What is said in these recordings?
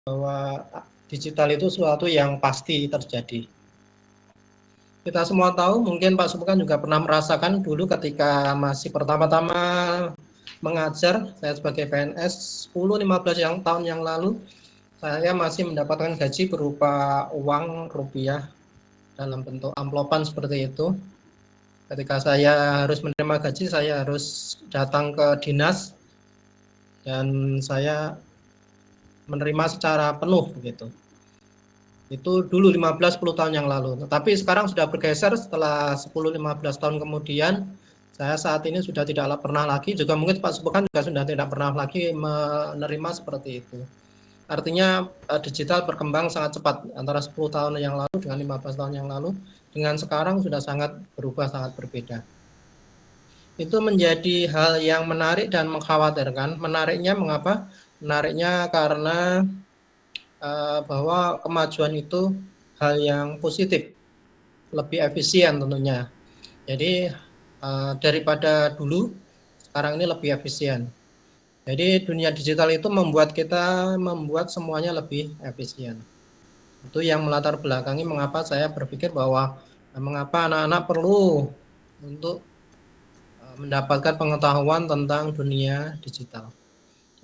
bahwa digital itu sesuatu yang pasti terjadi. Kita semua tahu, mungkin Pak Subkan juga pernah merasakan dulu ketika masih pertama-tama mengajar, saya sebagai PNS 10-15 tahun yang lalu, saya masih mendapatkan gaji berupa uang rupiah dalam bentuk amplopan seperti itu. Ketika saya harus menerima gaji, saya harus datang ke dinas dan saya menerima secara penuh begitu. Itu dulu 15-10 tahun yang lalu. Tetapi sekarang sudah bergeser setelah 10-15 tahun kemudian, saya saat ini sudah tidak pernah lagi, juga mungkin Pak Subkan juga sudah tidak pernah lagi menerima seperti itu. Artinya digital berkembang sangat cepat, antara 10 tahun yang lalu dengan 15 tahun yang lalu, dengan sekarang sudah sangat berubah, sangat berbeda. Itu menjadi hal yang menarik dan mengkhawatirkan. Menariknya mengapa? Menariknya karena bahwa kemajuan itu hal yang positif, lebih efisien tentunya. Jadi daripada dulu, sekarang ini lebih efisien. Jadi dunia digital itu membuat semuanya lebih efisien. Itu yang melatar belakangi mengapa saya berpikir bahwa mengapa anak-anak perlu untuk mendapatkan pengetahuan tentang dunia digital.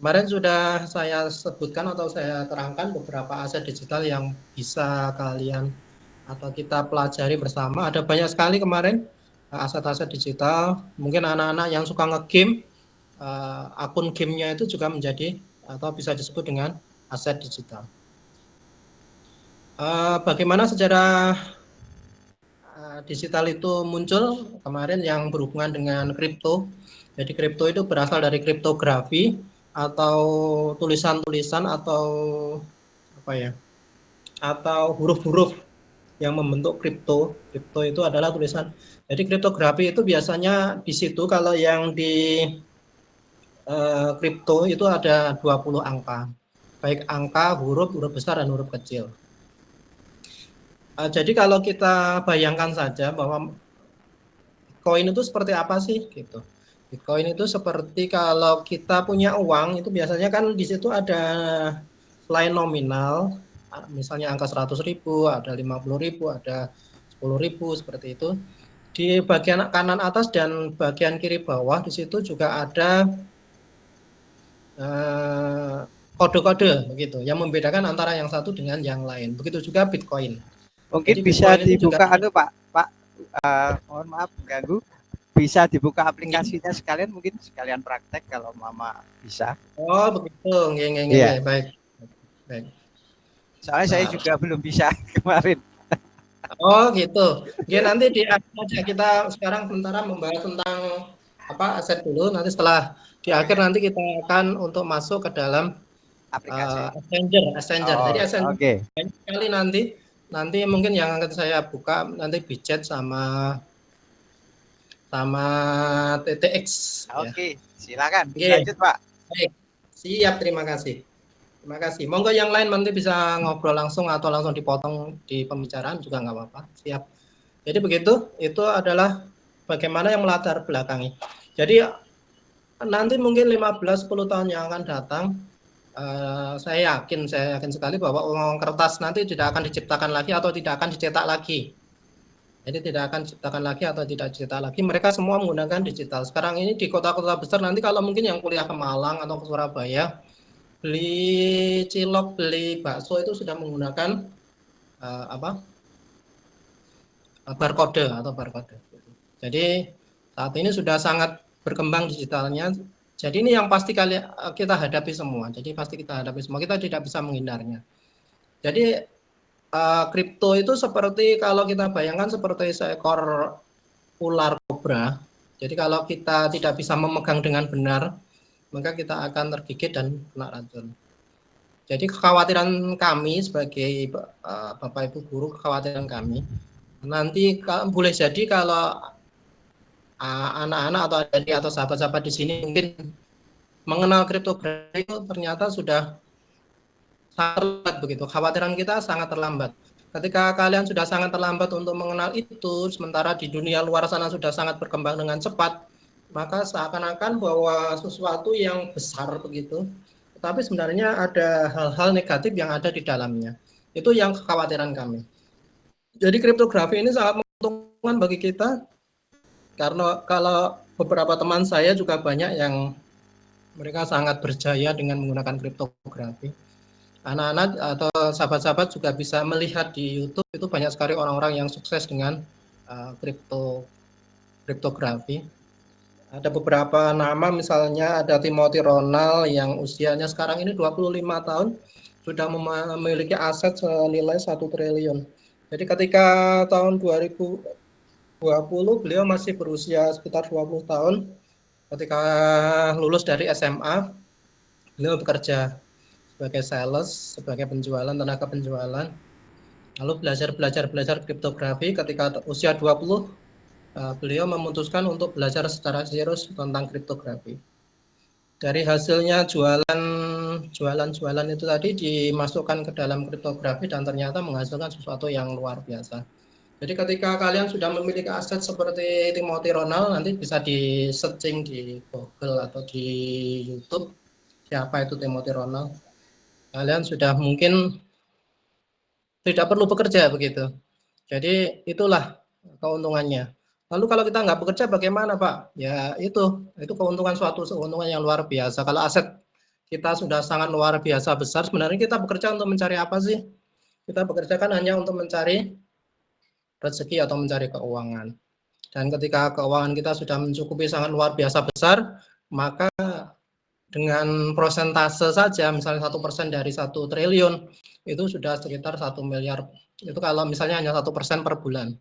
Kemarin sudah saya sebutkan atau saya terangkan beberapa aset digital yang bisa kalian atau kita pelajari bersama. Ada banyak sekali kemarin aset-aset digital. Mungkin anak-anak yang suka nge-game, akun gamenya itu juga menjadi atau bisa disebut dengan aset digital. Bagaimana sejarah digital itu muncul kemarin yang berhubungan dengan kripto. Jadi kripto itu berasal dari kriptografi atau tulisan-tulisan atau apa ya? Atau huruf-huruf yang membentuk kripto. Kripto itu adalah tulisan. Jadi kriptografi itu biasanya di situ kalau yang di kripto itu ada 20 angka. Baik angka, huruf besar dan huruf kecil. Jadi kalau kita bayangkan saja bahwa Bitcoin itu seperti apa sih gitu. Bitcoin itu seperti kalau kita punya uang itu biasanya kan di situ ada selain nominal, misalnya angka 100.000, ada 50.000, ada 10.000 seperti itu. Di bagian kanan atas dan bagian kiri bawah di situ juga ada kode-kode begitu yang membedakan antara yang satu dengan yang lain. Begitu juga Bitcoin. Mungkin Jadi bisa Bitcoin itu dibuka juga Pak, mohon maaf ganggu. Bisa dibuka aplikasinya sekalian, mungkin sekalian praktek kalau Mama bisa. Oh begitu, Iya. baik. Baik. Soalnya saya juga belum bisa kemarin. Oh gitu. Oke, nanti di akhir aja kita sekarang sementara membahas tentang apa aset dulu. Nanti setelah di akhir nanti kita akan untuk masuk ke dalam Aplikasi. Assenger. Jadi Oh, Assenger oke. banyak sekali nanti mungkin yang akan saya buka nanti Bijet sama TTX. Oke, silakan Oke, lanjut Pak. baik. Siap, terima kasih. Terima kasih. Monggo yang lain nanti bisa ngobrol langsung atau langsung dipotong di pembicaraan juga nggak apa-apa. Siap. Jadi begitu, itu adalah bagaimana yang melatar belakangi. Jadi nanti mungkin 15-10 tahun yang akan datang, saya yakin sekali bahwa uang kertas nanti tidak akan diciptakan lagi atau tidak akan dicetak lagi. Jadi tidak akan diciptakan lagi atau tidak dicetak lagi. Mereka semua menggunakan digital. Sekarang ini di kota-kota besar nanti kalau mungkin yang kuliah ke Malang atau ke Surabaya, beli cilok, beli bakso itu sudah menggunakan barcode atau barcode. Jadi saat ini sudah sangat berkembang digitalnya. Jadi ini yang pasti kita hadapi semua. Jadi pasti kita hadapi semua. Kita tidak bisa menghindarnya. Jadi kripto itu seperti kalau kita bayangkan seperti seekor ular kobra. Jadi kalau kita tidak bisa memegang dengan benar, maka kita akan tergigit dan kena racun. Jadi kekhawatiran kami sebagai Bapak Ibu guru, kekhawatiran kami nanti boleh jadi kalau anak-anak atau adik atau sahabat-sahabat di sini mungkin mengenal kriptografi itu ternyata sudah sangat terlambat begitu. Khawatiran kita sangat terlambat. Ketika kalian sudah sangat terlambat untuk mengenal itu, sementara di dunia luar sana sudah sangat berkembang dengan cepat, maka seakan-akan bahwa sesuatu yang besar begitu tapi sebenarnya ada hal-hal negatif yang ada di dalamnya. Itu yang kekhawatiran kami. Jadi kriptografi ini sangat menguntungkan bagi kita karena kalau beberapa teman saya juga banyak yang mereka sangat berjaya dengan menggunakan kriptografi. Anak-anak atau sahabat-sahabat juga bisa melihat di YouTube itu banyak sekali orang-orang yang sukses dengan kriptografi. Ada beberapa nama misalnya ada Timothy Ronald yang usianya sekarang ini 25 tahun sudah memiliki aset senilai 1 triliun. Jadi ketika tahun 2020 beliau masih berusia sekitar 20 tahun. Ketika lulus dari SMA, beliau bekerja sebagai sales, sebagai penjualan, tenaga penjualan. Lalu belajar kriptografi. Ketika usia 20, beliau memutuskan untuk belajar secara serius tentang kriptografi. Dari hasilnya jualan itu tadi dimasukkan ke dalam kriptografi dan ternyata menghasilkan sesuatu yang luar biasa. Jadi ketika kalian sudah memiliki aset seperti Timothy Ronald, nanti bisa di searching di Google atau di YouTube siapa itu Timothy Ronald. Kalian sudah mungkin tidak perlu bekerja begitu. Jadi itulah keuntungannya. Lalu kalau kita nggak bekerja bagaimana Pak? Ya itu keuntungan suatu keuntungan yang luar biasa. Kalau aset kita sudah sangat luar biasa besar, sebenarnya kita bekerja untuk mencari apa sih? Kita bekerja kan hanya untuk mencari rezeki atau mencari keuangan. Dan ketika keuangan kita sudah mencukupi sangat luar biasa besar, maka dengan prosentase saja, misalnya 1% dari 1 triliun, itu sudah sekitar 1 miliar. Itu kalau misalnya hanya 1% per bulan.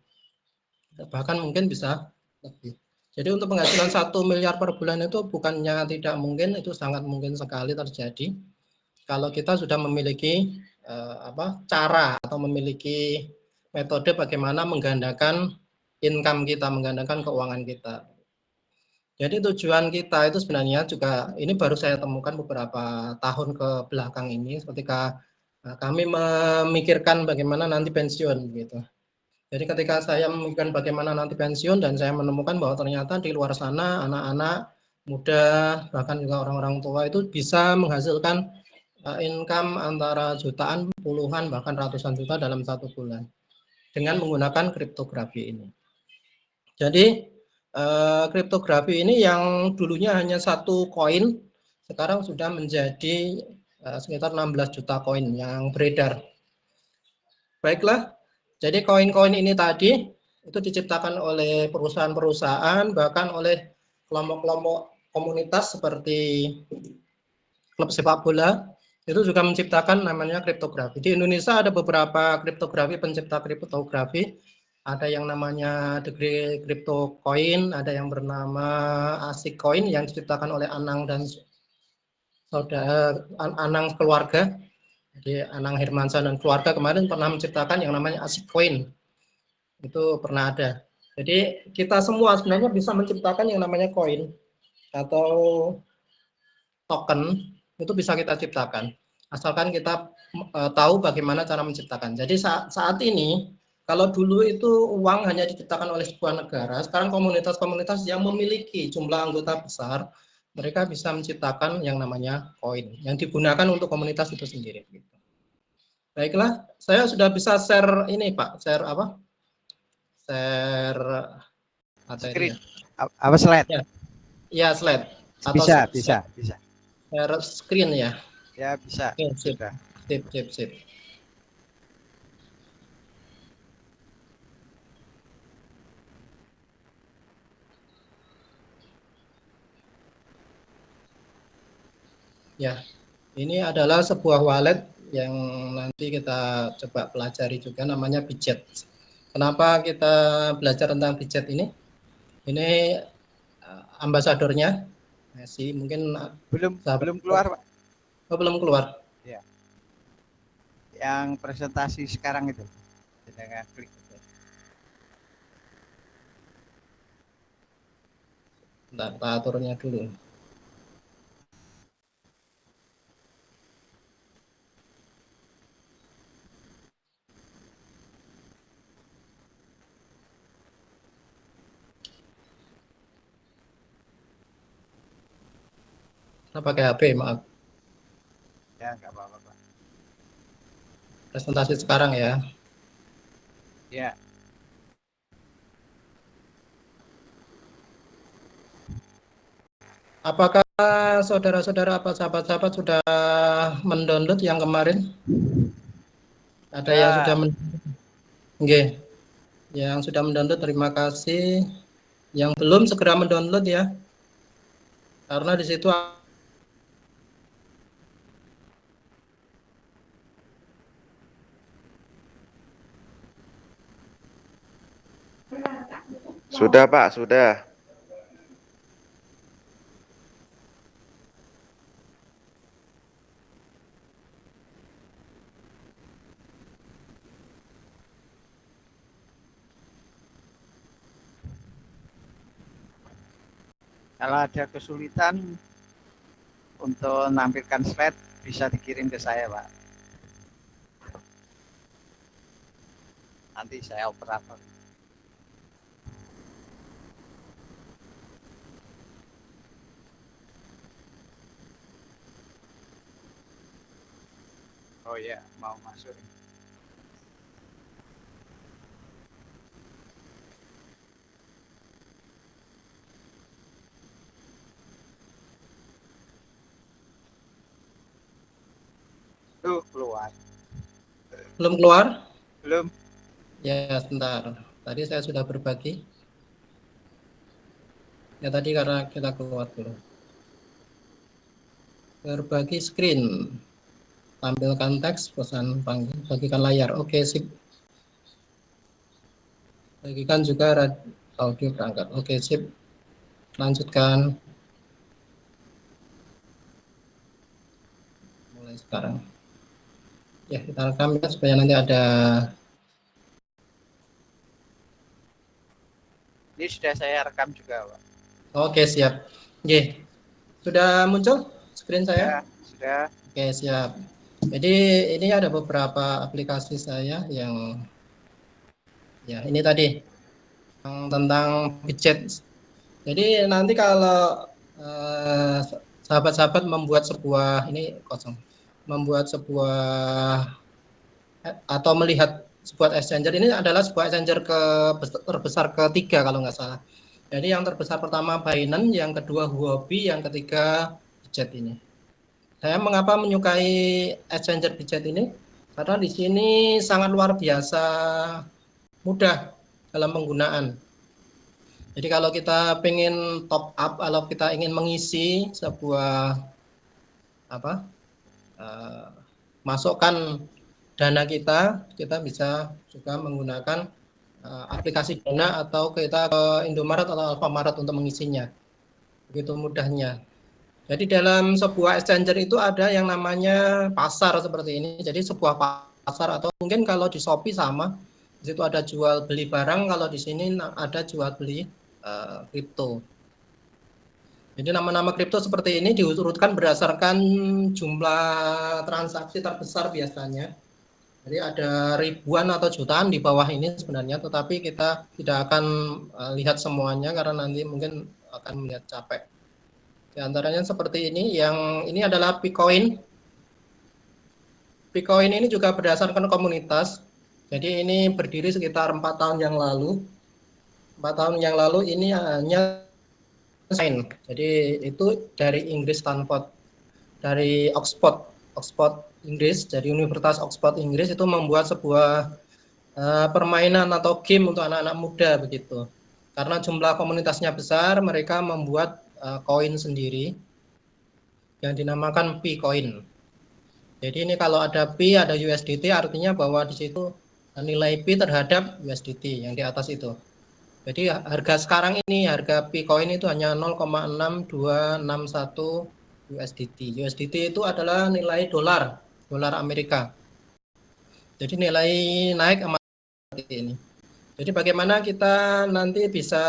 Bahkan mungkin bisa lebih. Jadi untuk penghasilan 1 miliar per bulan itu bukannya tidak mungkin, itu sangat mungkin sekali terjadi. Kalau kita sudah memiliki cara atau memiliki metode bagaimana menggandakan income kita, menggandakan keuangan kita. Jadi tujuan kita itu sebenarnya juga ini baru saya temukan beberapa tahun ke belakang ini ketika kami memikirkan bagaimana nanti pensiun gitu. Jadi ketika saya memikirkan bagaimana nanti pensiun dan saya menemukan bahwa ternyata di luar sana anak-anak muda bahkan juga orang-orang tua itu bisa menghasilkan income antara jutaan, puluhan bahkan ratusan juta dalam 1 bulan dengan menggunakan kriptografi ini. Jadi kriptografi ini yang dulunya hanya 1 koin, sekarang sudah menjadi sekitar 16 juta koin yang beredar. Baiklah, jadi koin-koin ini tadi itu diciptakan oleh perusahaan-perusahaan, bahkan oleh kelompok-kelompok komunitas seperti klub sepak bola, itu juga menciptakan namanya kriptografi. Di Indonesia ada beberapa kriptografi, pencipta kriptografi. Ada yang namanya The Crypto Coin, ada yang bernama Asik Coin yang diciptakan oleh Anang dan saudara Anang keluarga. Jadi Anang Hermansyah dan keluarga kemarin pernah menciptakan yang namanya Asik Coin. Itu pernah ada. Jadi kita semua sebenarnya bisa menciptakan yang namanya koin atau token, itu bisa kita ciptakan. Asalkan kita tahu bagaimana cara menciptakan. Jadi saat ini kalau dulu itu uang hanya diciptakan oleh sebuah negara, sekarang komunitas-komunitas yang memiliki jumlah anggota besar, mereka bisa menciptakan yang namanya koin, yang digunakan untuk komunitas itu sendiri. Baiklah, saya sudah bisa share ini Pak, share apa? Share materi Screen. ya. Apa slide? Ya, ya slide. Atau Bisa. share screen ya. Ya, bisa. Oke, sip. Sudah. Sip. Ya, ini adalah sebuah wallet yang nanti kita coba pelajari juga namanya Bijet. Kenapa kita belajar tentang Bijet ini? Ini ambasadornya, Messi mungkin Belum keluar, Pak. Oh, belum keluar. Ya. Yang presentasi sekarang itu. Dengan klik. Bentar, kita aturnya dulu. Kita pakai HP, maaf. presentasi sekarang ya. Ya. Apakah saudara-saudara apa sahabat-sahabat sudah mendownload yang kemarin? Ada yang sudah Sudah. Nggih. Yang sudah mendownload terima kasih. Yang belum segera mendownload ya. Karena di situ Sudah Pak, sudah. Kalau ada kesulitan untuk menampilkan slide bisa dikirim ke saya, Pak. Nanti saya operator. Oh iya, mau masuk. Tuh, keluar. belum keluar? Belum. Ya, sebentar. Tadi saya sudah berbagi. Ya tadi karena kita keluar dulu. Berbagi screen. Tampilkan teks, pesan panggil, bagikan layar. Oke, sip. Bagikan juga audio perangkat. Oke, sip. Lanjutkan. Mulai sekarang. Ya, kita rekam ya supaya nanti ada. Ini sudah saya rekam juga, Pak. Oke, siap. Oke. Sudah muncul screen saya? Ya, sudah. Oke, siap. Jadi ini ada beberapa aplikasi saya yang ya ini tadi yang tentang widget. Jadi nanti kalau sahabat-sahabat membuat sebuah ini kosong, membuat sebuah atau melihat sebuah exchanger, ini adalah sebuah exchanger terbesar ketiga kalau nggak salah. Jadi yang terbesar pertama Binance, yang kedua Huobi, yang ketiga Widget ini. Saya mengapa menyukai exchanger Widget ini? Karena di sini sangat luar biasa mudah dalam penggunaan. Jadi kalau kita pengen top up, kalau kita ingin mengisi sebuah apa, masukkan dana kita bisa juga menggunakan aplikasi Dana atau kita ke Indomaret atau Alfamaret untuk mengisinya. Begitu mudahnya. Jadi dalam sebuah exchanger itu ada yang namanya pasar seperti ini. Jadi sebuah pasar atau mungkin kalau di Shopee sama, di situ ada jual beli barang, kalau di sini ada jual beli kripto. Jadi nama-nama kripto seperti ini diurutkan berdasarkan jumlah transaksi terbesar biasanya. Jadi ada ribuan atau jutaan di bawah ini sebenarnya, tetapi kita tidak akan lihat semuanya karena nanti mungkin akan melihat capek. Di antaranya seperti ini, yang ini adalah Picoin. Picoin ini juga berdasarkan komunitas. Jadi ini berdiri sekitar 4 tahun yang lalu. 4 tahun yang lalu ini hanya sign. Jadi itu dari Inggris, Stanford, dari Oxford Inggris, dari Universitas Oxford Inggris itu membuat sebuah permainan atau game untuk anak-anak muda begitu. Karena jumlah komunitasnya besar, mereka membuat koin sendiri yang dinamakan P-Coin. Jadi ini kalau ada P, ada USDT, artinya bahwa di situ nilai P terhadap USDT yang di atas itu. Jadi harga sekarang ini, harga P-Coin itu hanya 0,6261 USDT. USDT itu adalah nilai dolar Amerika. Jadi nilai naik amat seperti ini. Jadi bagaimana kita nanti bisa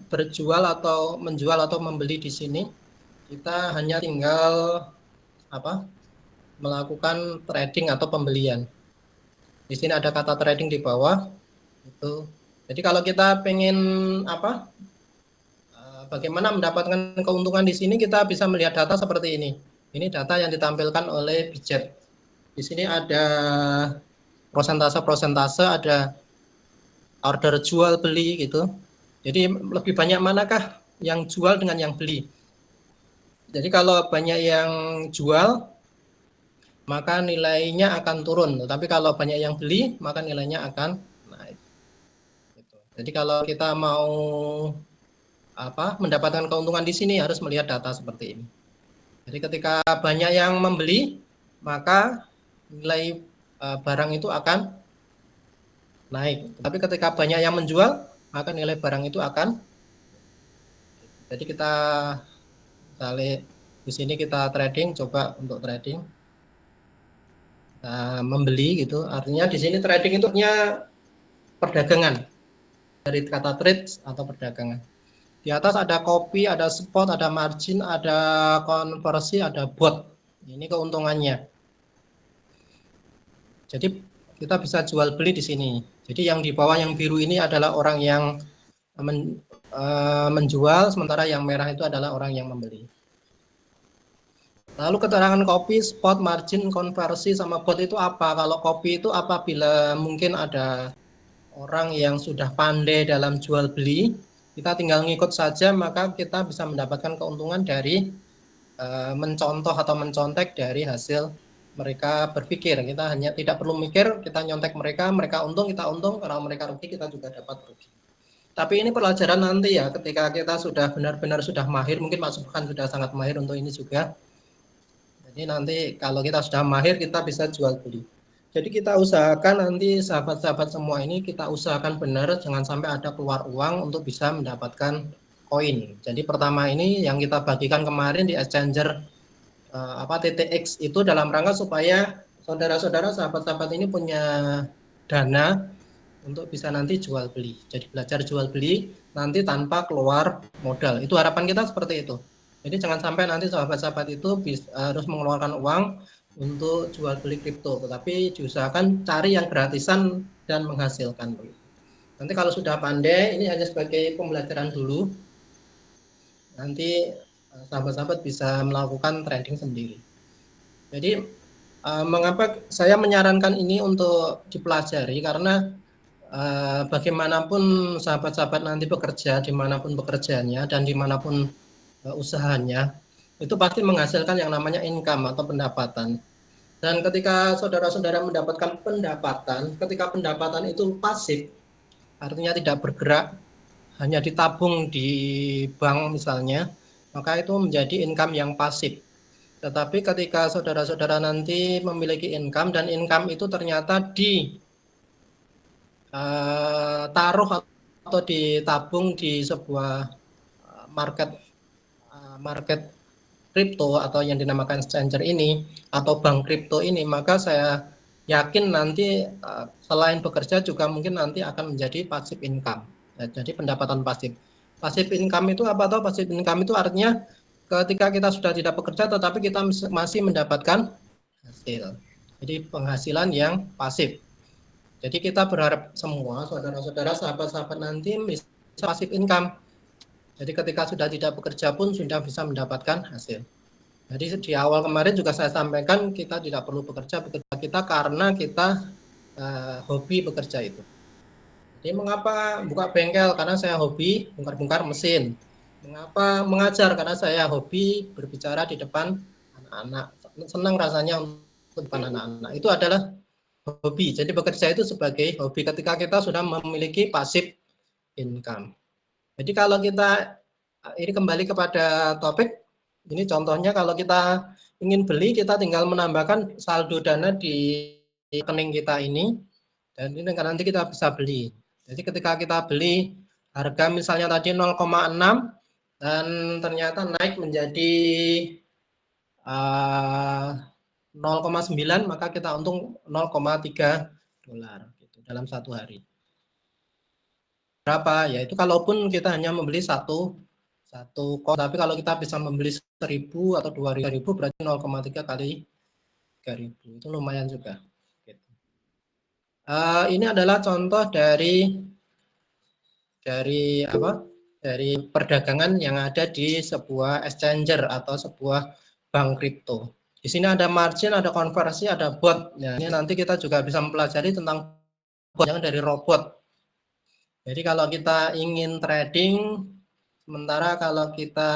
berjual atau menjual atau membeli di sini? Kita hanya tinggal melakukan trading atau pembelian. Di sini ada kata trading di bawah. Itu. Jadi kalau kita pengen bagaimana mendapatkan keuntungan di sini, kita bisa melihat data seperti ini. Ini data yang ditampilkan oleh Widget. Di sini ada persentase, ada order jual beli gitu. Jadi lebih banyak manakah yang jual dengan yang beli. Jadi kalau banyak yang jual, maka nilainya akan turun. Tapi kalau banyak yang beli, maka nilainya akan naik. Jadi kalau kita mau mendapatkan keuntungan di sini harus melihat data seperti ini. Jadi ketika banyak yang membeli, maka nilai barang itu akan naik. Tapi ketika banyak yang menjual, maka nilai barang itu akan. Jadi kita misalnya di sini kita trading, coba untuk trading membeli gitu. Artinya di sini trading itu artinya perdagangan, dari kata trade atau perdagangan. Di atas ada copy, ada spot, ada margin, ada konversi, ada bot. Ini keuntungannya. Jadi kita bisa jual beli di sini. Jadi yang di bawah yang biru ini adalah orang yang menjual, sementara yang merah itu adalah orang yang membeli. Lalu keterangan copy, spot, margin, konversi, sama bot itu apa? Kalau copy itu apabila mungkin ada orang yang sudah pandai dalam jual beli, kita tinggal ngikut saja, maka kita bisa mendapatkan keuntungan dari mencontoh atau mencontek dari hasil mereka berpikir. Kita hanya tidak perlu mikir, kita nyontek mereka, mereka untung, kita untung, kalau mereka rugi, kita juga dapat rugi. Tapi ini pelajaran nanti ya, ketika kita sudah benar-benar sudah mahir, mungkin Pak Subhan sudah sangat mahir untuk ini juga. Jadi nanti kalau kita sudah mahir, kita bisa jual beli. Jadi kita usahakan nanti sahabat-sahabat semua ini, kita usahakan benar, jangan sampai ada keluar uang untuk bisa mendapatkan koin. Jadi pertama ini yang kita bagikan kemarin di exchanger TTX itu dalam rangka supaya saudara-saudara, sahabat-sahabat ini punya dana untuk bisa nanti jual beli. Jadi belajar jual beli nanti tanpa keluar modal. Itu harapan kita seperti itu. Jadi jangan sampai nanti sahabat-sahabat itu harus mengeluarkan uang untuk jual beli kripto, tetapi diusahakan cari yang gratisan dan menghasilkan. Nanti kalau sudah pandai, ini hanya sebagai pembelajaran dulu. Nanti sahabat-sahabat bisa melakukan trading sendiri. Jadi mengapa saya menyarankan ini untuk dipelajari, karena bagaimanapun sahabat-sahabat nanti bekerja, dimanapun bekerjanya dan dimanapun usahanya, itu pasti menghasilkan yang namanya income atau pendapatan. Dan ketika saudara-saudara mendapatkan pendapatan, ketika pendapatan itu pasif, artinya tidak bergerak, hanya ditabung di bank misalnya, maka itu menjadi income yang pasif. Tetapi ketika saudara-saudara nanti memiliki income, dan income itu ternyata ditaruh atau ditabung di sebuah market kripto atau yang dinamakan exchanger ini atau bank kripto ini, maka saya yakin nanti selain bekerja juga mungkin nanti akan menjadi passive income. Jadi pendapatan pasif. Passive income itu apa? Atau passive income itu artinya ketika kita sudah tidak bekerja tetapi kita masih mendapatkan hasil. Jadi penghasilan yang pasif. Jadi kita berharap semua saudara-saudara, sahabat-sahabat nanti bisa passive income. Jadi ketika sudah tidak bekerja pun sudah bisa mendapatkan hasil. Jadi di awal kemarin juga saya sampaikan kita tidak perlu bekerja kita karena kita hobi bekerja itu. Jadi mengapa buka bengkel? Karena saya hobi bongkar-bongkar mesin. Mengapa mengajar? Karena saya hobi berbicara di depan anak-anak. Senang rasanya untuk depan anak-anak. Itu adalah hobi. Jadi bekerja itu sebagai hobi ketika kita sudah memiliki passive income. Jadi kalau kita ini kembali kepada topik, ini contohnya kalau kita ingin beli, kita tinggal menambahkan saldo dana di rekening kita ini, dan ini nanti kita bisa beli. Jadi ketika kita beli, harga misalnya tadi 0,6 dan ternyata naik menjadi 0,9, maka kita untung 0,3 dolar gitu, dalam satu hari. Berapa? Ya itu kalaupun kita hanya membeli satu coin, tapi kalau kita bisa membeli 1.000 atau 2.000 berarti 0,3 kali 3.000, itu lumayan juga. Gitu. Ini adalah contoh dari perdagangan yang ada di sebuah exchanger atau sebuah bank kripto. Di sini ada margin, ada konversi, ada bot. Ya, ini nanti kita juga bisa mempelajari tentang bot yang dari robot. Jadi kalau kita ingin trading, sementara kalau kita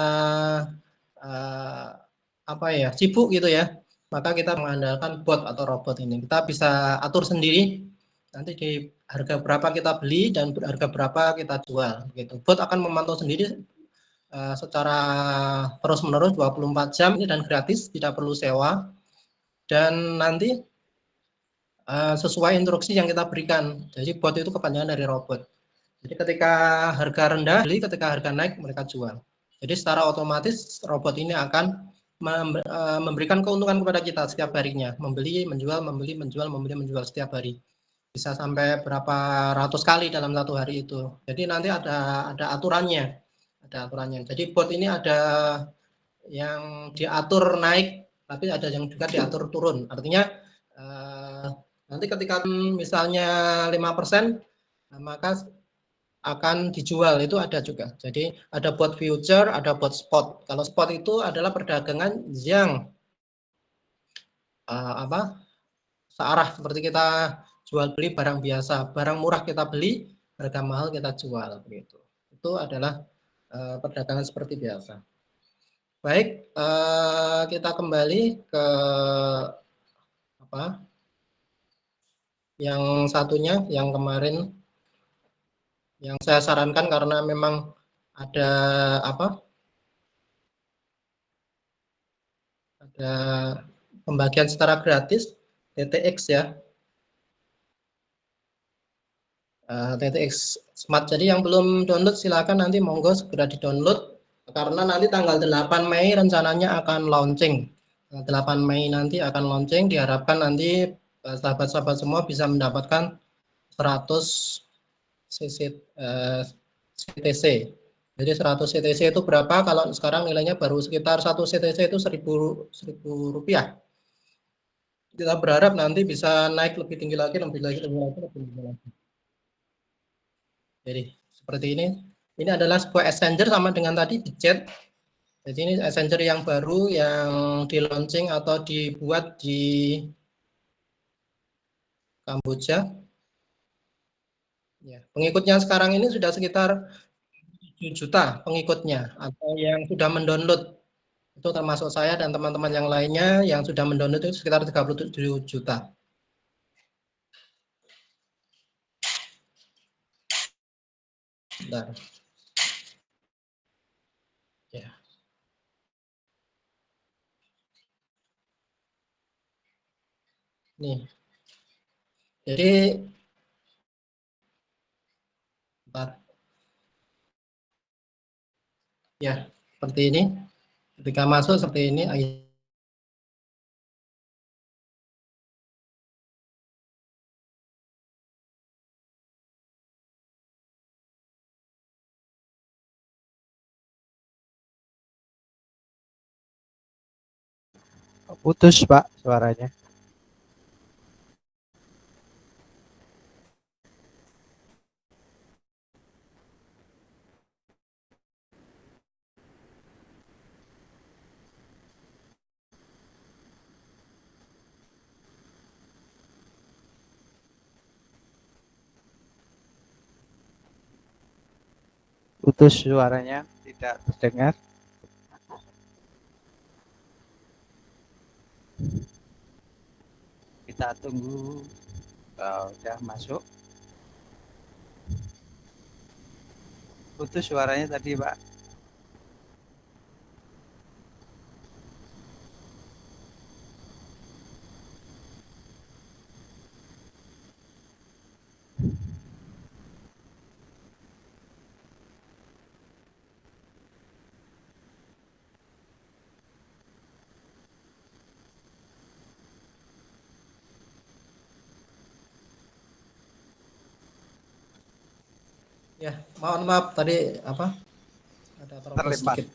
sibuk gitu ya, maka kita mengandalkan bot atau robot ini. Kita bisa atur sendiri nanti di harga berapa kita beli dan harga berapa kita jual gitu. Bot akan memantau sendiri secara terus-menerus 24 jam ini dan gratis, tidak perlu sewa. Dan nanti sesuai instruksi yang kita berikan. Jadi bot itu kepanjangan dari robot. Jadi ketika harga rendah beli, ketika harga naik mereka jual. Jadi secara otomatis robot ini akan memberikan keuntungan kepada kita setiap harinya, membeli, menjual, membeli, menjual, membeli, menjual setiap hari. Bisa sampai berapa ratus kali dalam satu hari itu. Jadi nanti ada aturannya. Ada aturannya. Jadi bot ini ada yang diatur naik, tapi ada yang juga diatur turun. Artinya nanti ketika misalnya 5%, maka akan dijual itu ada juga. Jadi ada bot future, ada bot spot. Kalau spot itu adalah perdagangan yang searah, seperti kita jual beli barang biasa, barang murah kita beli, harga mahal kita jual begitu. Itu adalah perdagangan seperti biasa. Baik, kita kembali ke yang satunya, yang kemarin yang saya sarankan karena memang ada ada pembagian secara gratis TTX ya, TTX Smart. Jadi yang belum download silakan nanti monggo segera di download karena nanti tanggal 8 Mei rencananya akan launching. 8 Mei nanti akan launching, diharapkan nanti sahabat-sahabat semua bisa mendapatkan 100 CTC. Jadi 100 CTC itu berapa? Kalau sekarang nilainya baru sekitar 1 CTC itu 1000 rupiah. Kita berharap nanti bisa naik lebih tinggi lagi, lebih tinggi lagi. Jadi seperti ini. Ini adalah sebuah exchanger sama dengan tadi di chat. Jadi ini exchanger yang baru yang di launching atau dibuat di Kamboja. Ya, pengikutnya sekarang ini sudah sekitar 7 juta pengikutnya atau yang sudah mendownload. Itu termasuk saya dan teman-teman yang lainnya yang sudah mendownload itu sekitar 37 juta. Bentar. Ya. Nih. Jadi bentar. Ya, seperti ini. Ketika masuk seperti ini. Putus Pak suaranya. Putus suaranya, tidak terdengar. Kita tunggu. Udah masuk. Putus suaranya tadi Pak. Ya, mohon maaf tadi ada terlalu sedikit.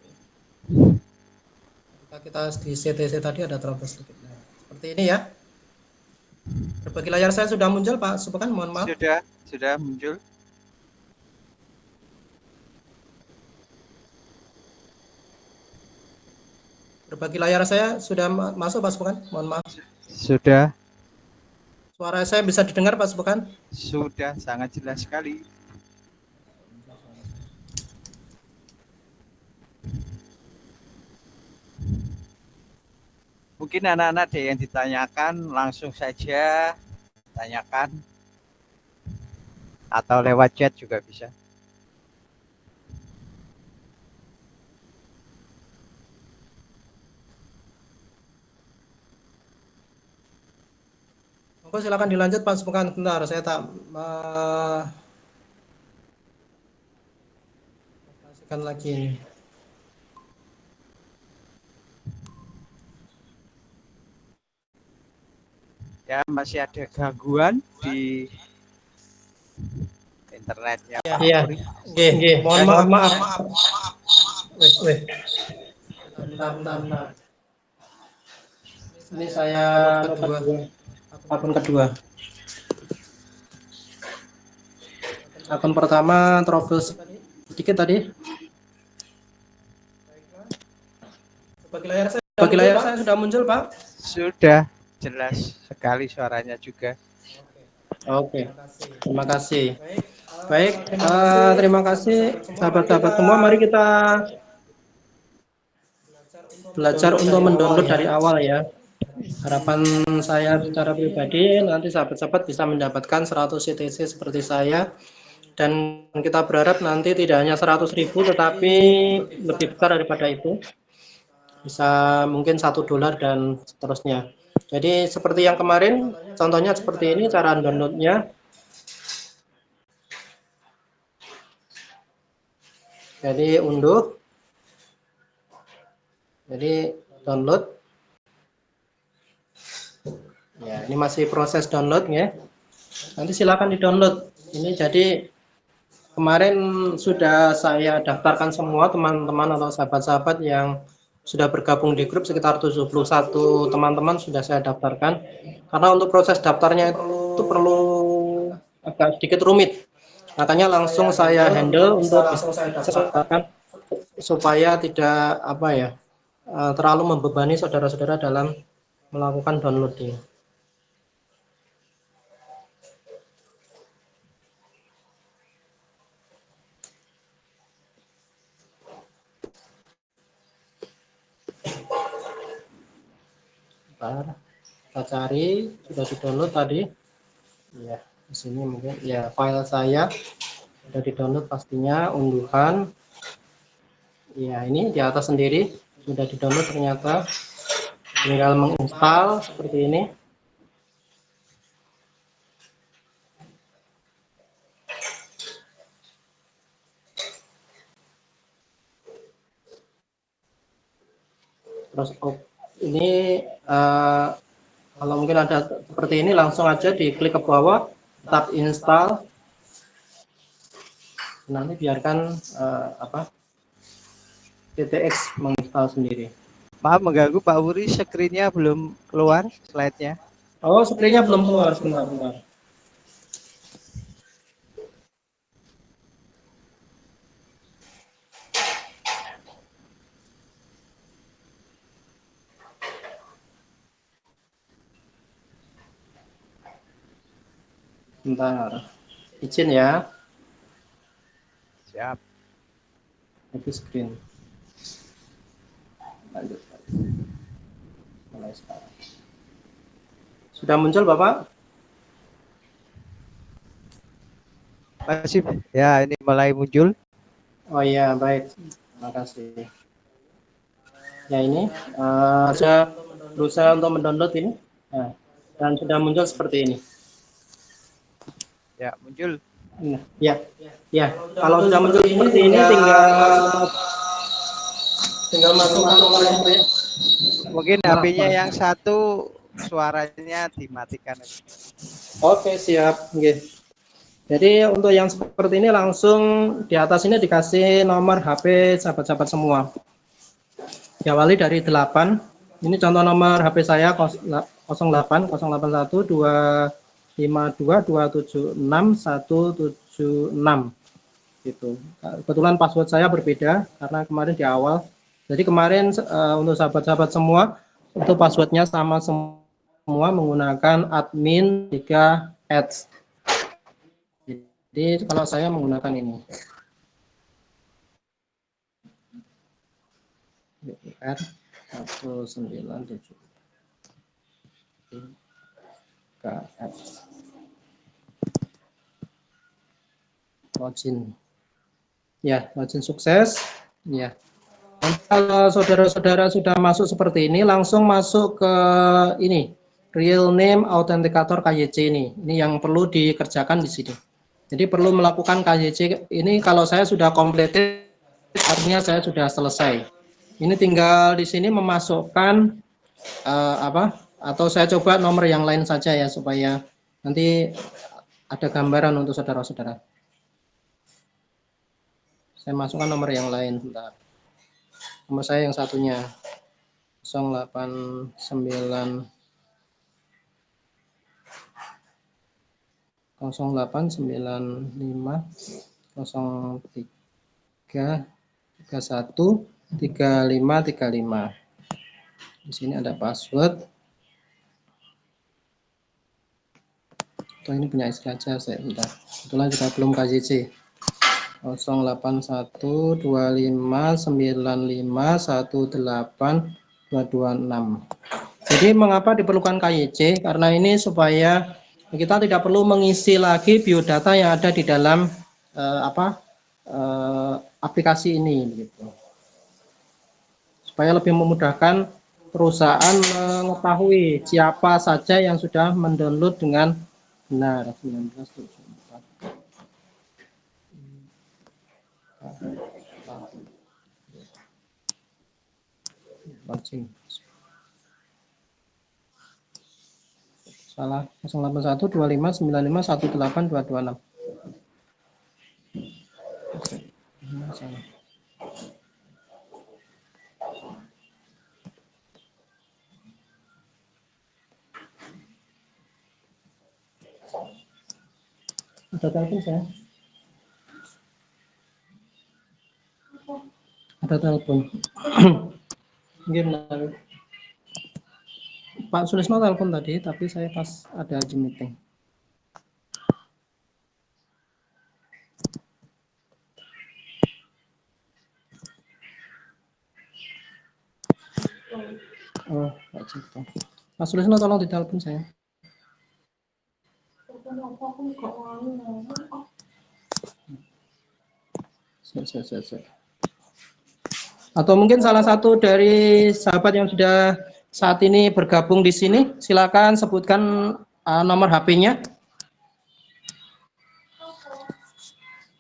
Kita di CTC tadi ada terlalu sedikit. Nah, seperti ini ya. Berbagi layar saya sudah muncul Pak Supekan, mohon maaf. Sudah muncul. Berbagi layar saya sudah masuk Pak Sepukan? Mohon maaf. Sudah, Suara saya bisa didengar Pak Sepukan? sudah sangat jelas sekali. Mungkin anak-anak ada yang ditanyakan, langsung saja tanyakan atau lewat chat juga bisa. Monggo silakan dilanjut Pak Sepukan. Bentar, saya tak kasihkan lagi ini. Ya, masih ada gangguan di internetnya Pak Iya. Puri. Nggih, mohon maaf. Weh. Bentar. Ini saya akun kedua. Akun pertama trouble sedikit tadi. Bagi layar saya sudah muncul, Pak. Sudah jelas sekali suaranya juga. Oke. Terima kasih. Baik, terima kasih sahabat-sahabat semua. Mari kita belajar untuk mendownload dari awal ya. Harapan saya secara pribadi nanti sahabat-sahabat bisa mendapatkan 100 CTC seperti saya, dan kita berharap nanti tidak hanya 100.000 tetapi lebih besar daripada itu, bisa mungkin $1 dan seterusnya. Jadi seperti yang kemarin, contohnya seperti ini cara downloadnya. Jadi unduh, jadi download. Ya, ini masih proses download ya. Nanti silakan di-download. Ini jadi kemarin sudah saya daftarkan semua teman-teman atau sahabat-sahabat yang sudah bergabung di grup, sekitar 71 teman-teman sudah saya daftarkan. Karena untuk proses daftarnya itu perlu agak sedikit rumit. Makanya langsung saya handle untuk bisa saya daftarkan supaya tidak terlalu membebani saudara-saudara dalam melakukan downloading. Bentar, kita cari, sudah di-download tadi. Ya, di sini mungkin ya file saya sudah di-download pastinya, unduhan. Ya, ini di atas sendiri sudah di-download ternyata. Tinggal menginstal seperti ini. Terus ini kalau mungkin ada seperti ini, langsung aja diklik ke bawah, tab install. Nanti biarkan TTX menginstal sendiri. Maaf mengganggu Pak Puri, screen-nya belum keluar slide-nya. Oh, screen-nya belum keluar, sebentar. Bentar, izin ya. Siap. Happy screen. Lanjut. Mulai sekarang. Sudah muncul Bapak? Masih ya, ini mulai muncul. Oh iya, baik. Terima kasih. Ya ini saya berusaha untuk mendownload ini. Nah, dan sudah muncul seperti ini. Ya, muncul. Ya. Kalau sudah muncul ini tinggal masukkan nomor yang Mungkin HP-nya yang satu suaranya dimatikan. Oke, siap. Oke. Jadi untuk yang seperti ini langsung di atas ini dikasih nomor HP sahabat-sahabat semua. Diawali dari 8. Ini contoh nomor HP saya 08 081 252 276 176 gitu. Kebetulan password saya berbeda karena kemarin di awal Jadi kemarin untuk sahabat-sahabat semua itu passwordnya sama semua menggunakan admin 3 ads. Jadi kalau saya menggunakan ini BR 197 KS login. Ya, login sukses. Ya. Kalau saudara-saudara sudah masuk seperti ini, langsung masuk ke ini, real name authenticator KYC ini. Ini yang perlu dikerjakan di sini. Jadi perlu melakukan KYC ini. Kalau saya sudah completed, artinya saya sudah selesai. Ini tinggal di sini memasukkan atau saya coba nomor yang lain saja ya, supaya nanti ada gambaran untuk saudara-saudara. Saya masukkan nomor yang lain, bentar. Nomor saya yang satunya 089 0895 03 31 3535. Di sini ada password. Atau ini punya istri aja saya, bentar. Kebetulan juga belum KYC. 081259518226. Jadi mengapa diperlukan KYC? Karena ini supaya kita tidak perlu mengisi lagi biodata yang ada di dalam aplikasi ini, gitu. Supaya lebih memudahkan perusahaan mengetahui siapa saja yang sudah mendownload dengan benar. 1974. Launching. Salah, 081259518226. Salah. Ada telepon saya? Ada telepon. Gimana? Pak Sulisno telepon tadi, tapi saya pas ada di meeting. Oh, Pak Cipto. Pak Sulisno tolong ditelepon saya. Atau mungkin salah satu dari sahabat yang sudah saat ini bergabung di sini, silakan sebutkan nomor HP-nya.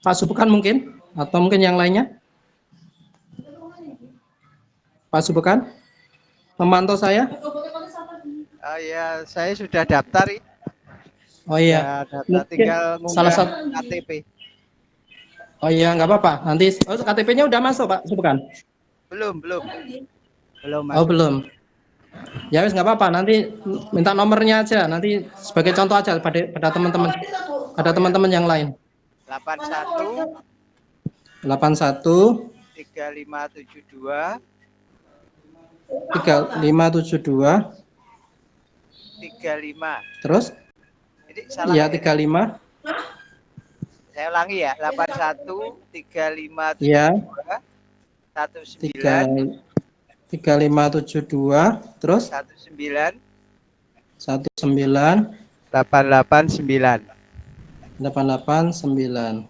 Pak Subukan mungkin, atau mungkin yang lainnya. Pak Subukan, memantau saya? Oh ya, saya sudah daftar. Oh iya, daftar, tinggal salah satu KTP. Oh iya, nggak apa-apa. Nanti KTP-nya udah masuk, Pak Subukan? Belum masuk. Oh belum. Ya wis nggak apa-apa. Nanti minta nomornya aja. Nanti sebagai contoh aja pada teman-teman, ada teman-teman yang lain. 81 3572 3575. Terus? Ini salah. Iya, 35. Saya ulangi ya, 81 3572 Iya. 19 3572 terus 19 889. 889.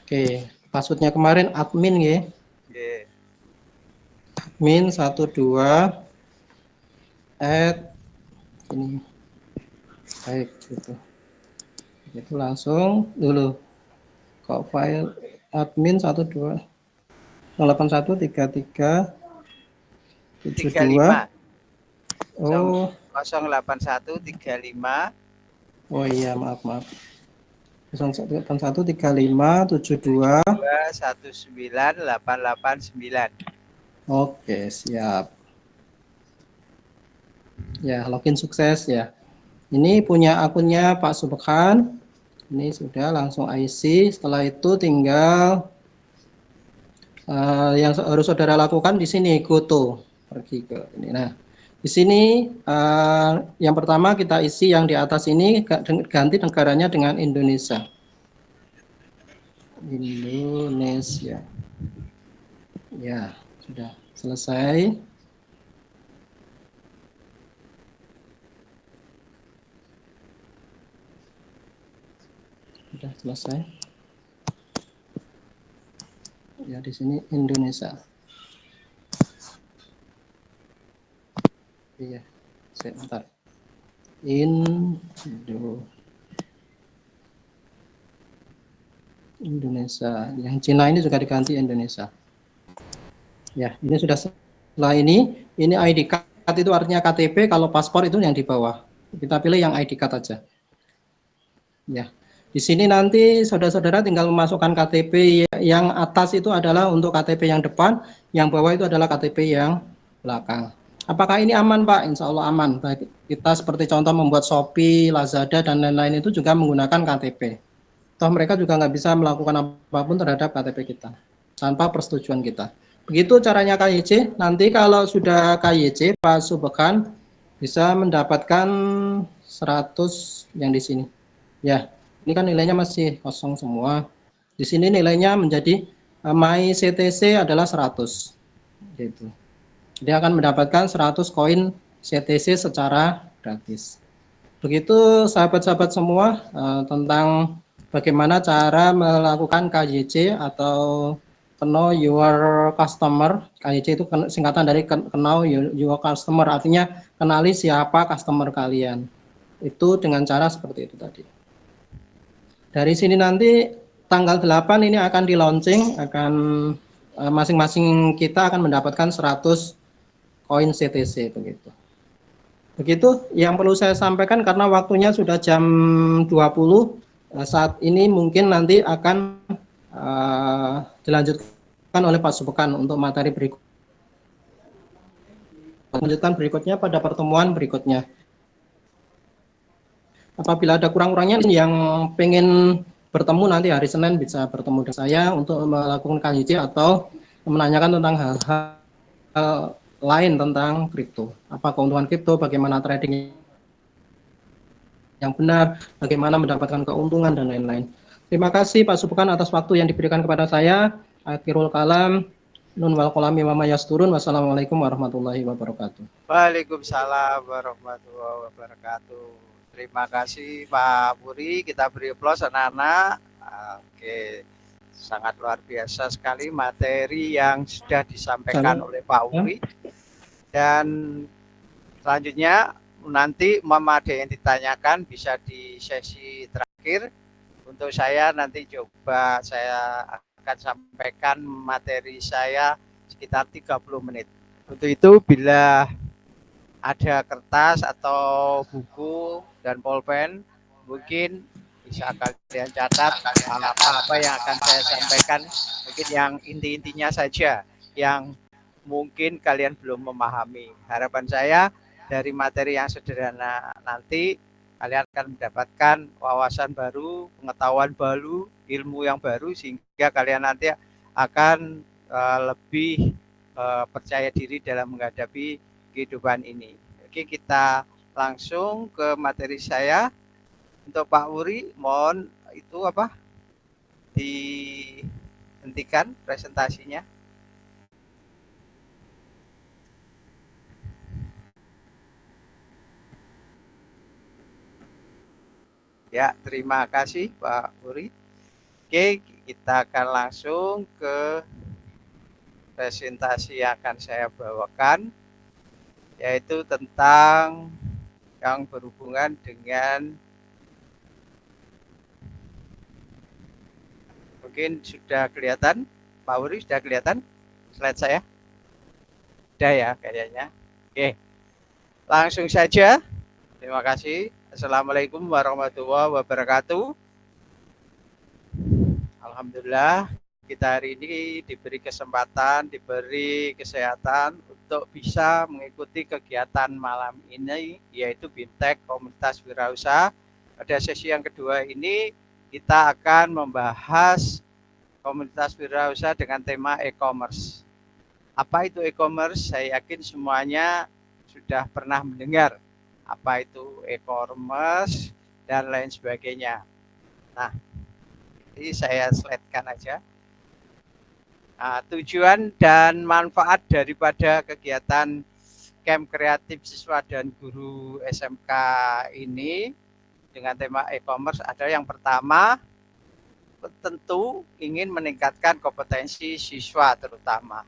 Oke, passwordnya kemarin admin ya. Oke. Admin 12 ini. Baik, gitu. Itu langsung dulu. Kok file admin 12 08133 72. Oh, 08135. Oh iya, maaf. 0813572 19889. Oke, siap. Ya, login sukses ya. Ini punya akunnya Pak Subhan. Ini sudah langsung IC. Setelah itu tinggal Yang harus saudara lakukan di sini goto, pergi ke ini. Nah, di sini yang pertama kita isi yang di atas ini, ganti negaranya dengan Indonesia. Indonesia. Ya, sudah selesai. Sudah selesai. Ya, di sini Indonesia. Iya, sebentar. Indonesia. Yang Cina ini juga diganti Indonesia. Ya, ini sudah. Setelah ini ID card itu artinya KTP, kalau paspor itu yang di bawah. Kita pilih yang ID card aja. Ya. Di sini nanti saudara-saudara tinggal memasukkan KTP yang atas itu adalah untuk KTP yang depan, yang bawah itu adalah KTP yang belakang. Apakah ini aman, Pak? Insya Allah aman. Baik, kita seperti contoh membuat Shopee, Lazada, dan lain-lain itu juga menggunakan KTP. Toh mereka juga nggak bisa melakukan apapun terhadap KTP kita tanpa persetujuan kita. Begitu caranya KYC. Nanti kalau sudah KYC, Pak Subhan bisa mendapatkan 100 yang di sini. Ya, ini kan nilainya masih kosong semua. Di sini nilainya menjadi My CTC adalah 100. Gitu. Dia akan mendapatkan 100 koin CTC secara gratis. Begitu sahabat-sahabat semua tentang bagaimana cara melakukan KYC atau Know Your Customer. KYC itu singkatan dari Know Your Customer, artinya kenali siapa customer kalian. Itu dengan cara seperti itu tadi. Dari sini nanti tanggal 8 ini akan di launching, akan masing-masing kita akan mendapatkan 100 koin CTC begitu. Begitu yang perlu saya sampaikan karena waktunya sudah jam 20. Saat ini mungkin nanti akan dilanjutkan oleh Pak Subhan untuk materi berikut. Lanjutkan berikutnya pada pertemuan berikutnya. Apabila ada kurang-kurangnya yang pengen bertemu nanti hari Senin bisa bertemu dengan saya untuk melakukan KYC atau menanyakan tentang hal-hal lain tentang kripto. Apa keuntungan kripto, bagaimana trading yang benar, bagaimana mendapatkan keuntungan dan lain-lain. Terima kasih Pak Subhan atas waktu yang diberikan kepada saya. Akhirul kalam. Nun wal kolami wa mayasturun. Wassalamualaikum warahmatullahi wabarakatuh. Waalaikumsalam warahmatullahi wabarakatuh. Terima kasih Pak Puri, kita beri aplaus anak-anak. Oke, sangat luar biasa sekali materi yang sudah disampaikan oleh Pak Puri. Dan selanjutnya nanti ada yang ditanyakan bisa di sesi terakhir. Untuk saya nanti coba saya akan sampaikan materi saya sekitar 30 menit. Untuk itu bila ada kertas atau buku dan pulpen, mungkin bisa kalian catat apa-apa yang akan saya sampaikan, mungkin yang inti-intinya saja yang mungkin kalian belum memahami. Harapan saya dari materi yang sederhana nanti kalian akan mendapatkan wawasan baru, pengetahuan baru, ilmu yang baru, sehingga kalian nanti akan lebih percaya diri dalam menghadapi kehidupan ini. Oke, kita langsung ke materi saya. Untuk Pak Wuri, mohon itu dihentikan presentasinya. Ya, terima kasih Pak Wuri. Oke, kita akan langsung ke presentasi yang akan saya bawakan, yaitu tentang yang berhubungan dengan, mungkin sudah kelihatan, Pak Wuri sudah kelihatan slide saya? Sudah ya kayaknya. Oke, langsung saja. Terima kasih. Assalamualaikum warahmatullahi wabarakatuh. Alhamdulillah kita hari ini diberi kesempatan, diberi kesehatan untuk bisa mengikuti kegiatan malam ini, yaitu BIMTEK Komunitas Wirausaha. Pada sesi yang kedua ini kita akan membahas komunitas wirausaha dengan tema e-commerce. Apa itu e-commerce? Saya yakin semuanya sudah pernah mendengar apa itu e-commerce dan lain sebagainya. Nah, ini saya slide-kan aja. Nah, tujuan dan manfaat daripada kegiatan camp kreatif siswa dan guru SMK ini dengan tema e-commerce adalah yang pertama, tentu ingin meningkatkan kompetensi siswa terutama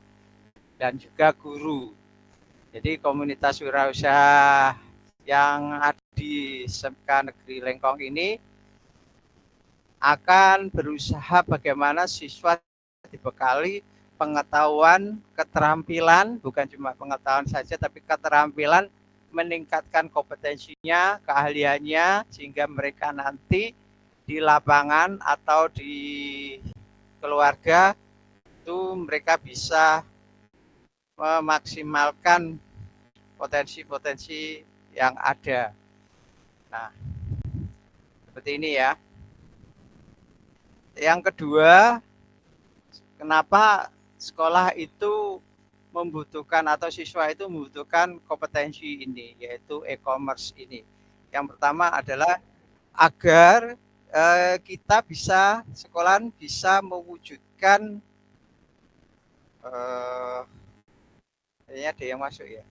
dan juga guru. Jadi komunitas wirausaha yang ada di SMK Negeri Lengkong ini akan berusaha bagaimana siswa dibekali pengetahuan, keterampilan, bukan cuma pengetahuan saja, tapi keterampilan meningkatkan kompetensinya, keahliannya, sehingga mereka nanti di lapangan atau di keluarga itu mereka bisa memaksimalkan potensi-potensi yang ada. Nah, seperti ini ya. Yang kedua, kenapa sekolah itu membutuhkan atau siswa itu membutuhkan kompetensi ini, yaitu e-commerce ini. Yang pertama adalah agar kita bisa, sekolah bisa mewujudkan, kayaknya ada yang masuk ya.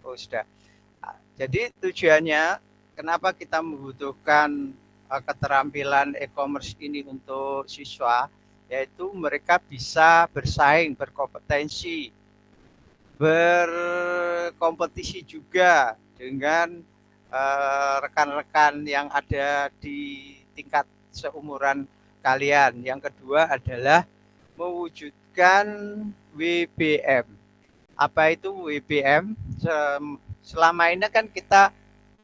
Oh sudah. Jadi tujuannya, kenapa kita membutuhkan keterampilan e-commerce ini untuk siswa, yaitu mereka bisa bersaing, berkompetensi, berkompetisi juga dengan rekan-rekan yang ada di tingkat seumuran kalian. Yang kedua adalah mewujudkan WBM. Apa itu WBM? Selama ini kan kita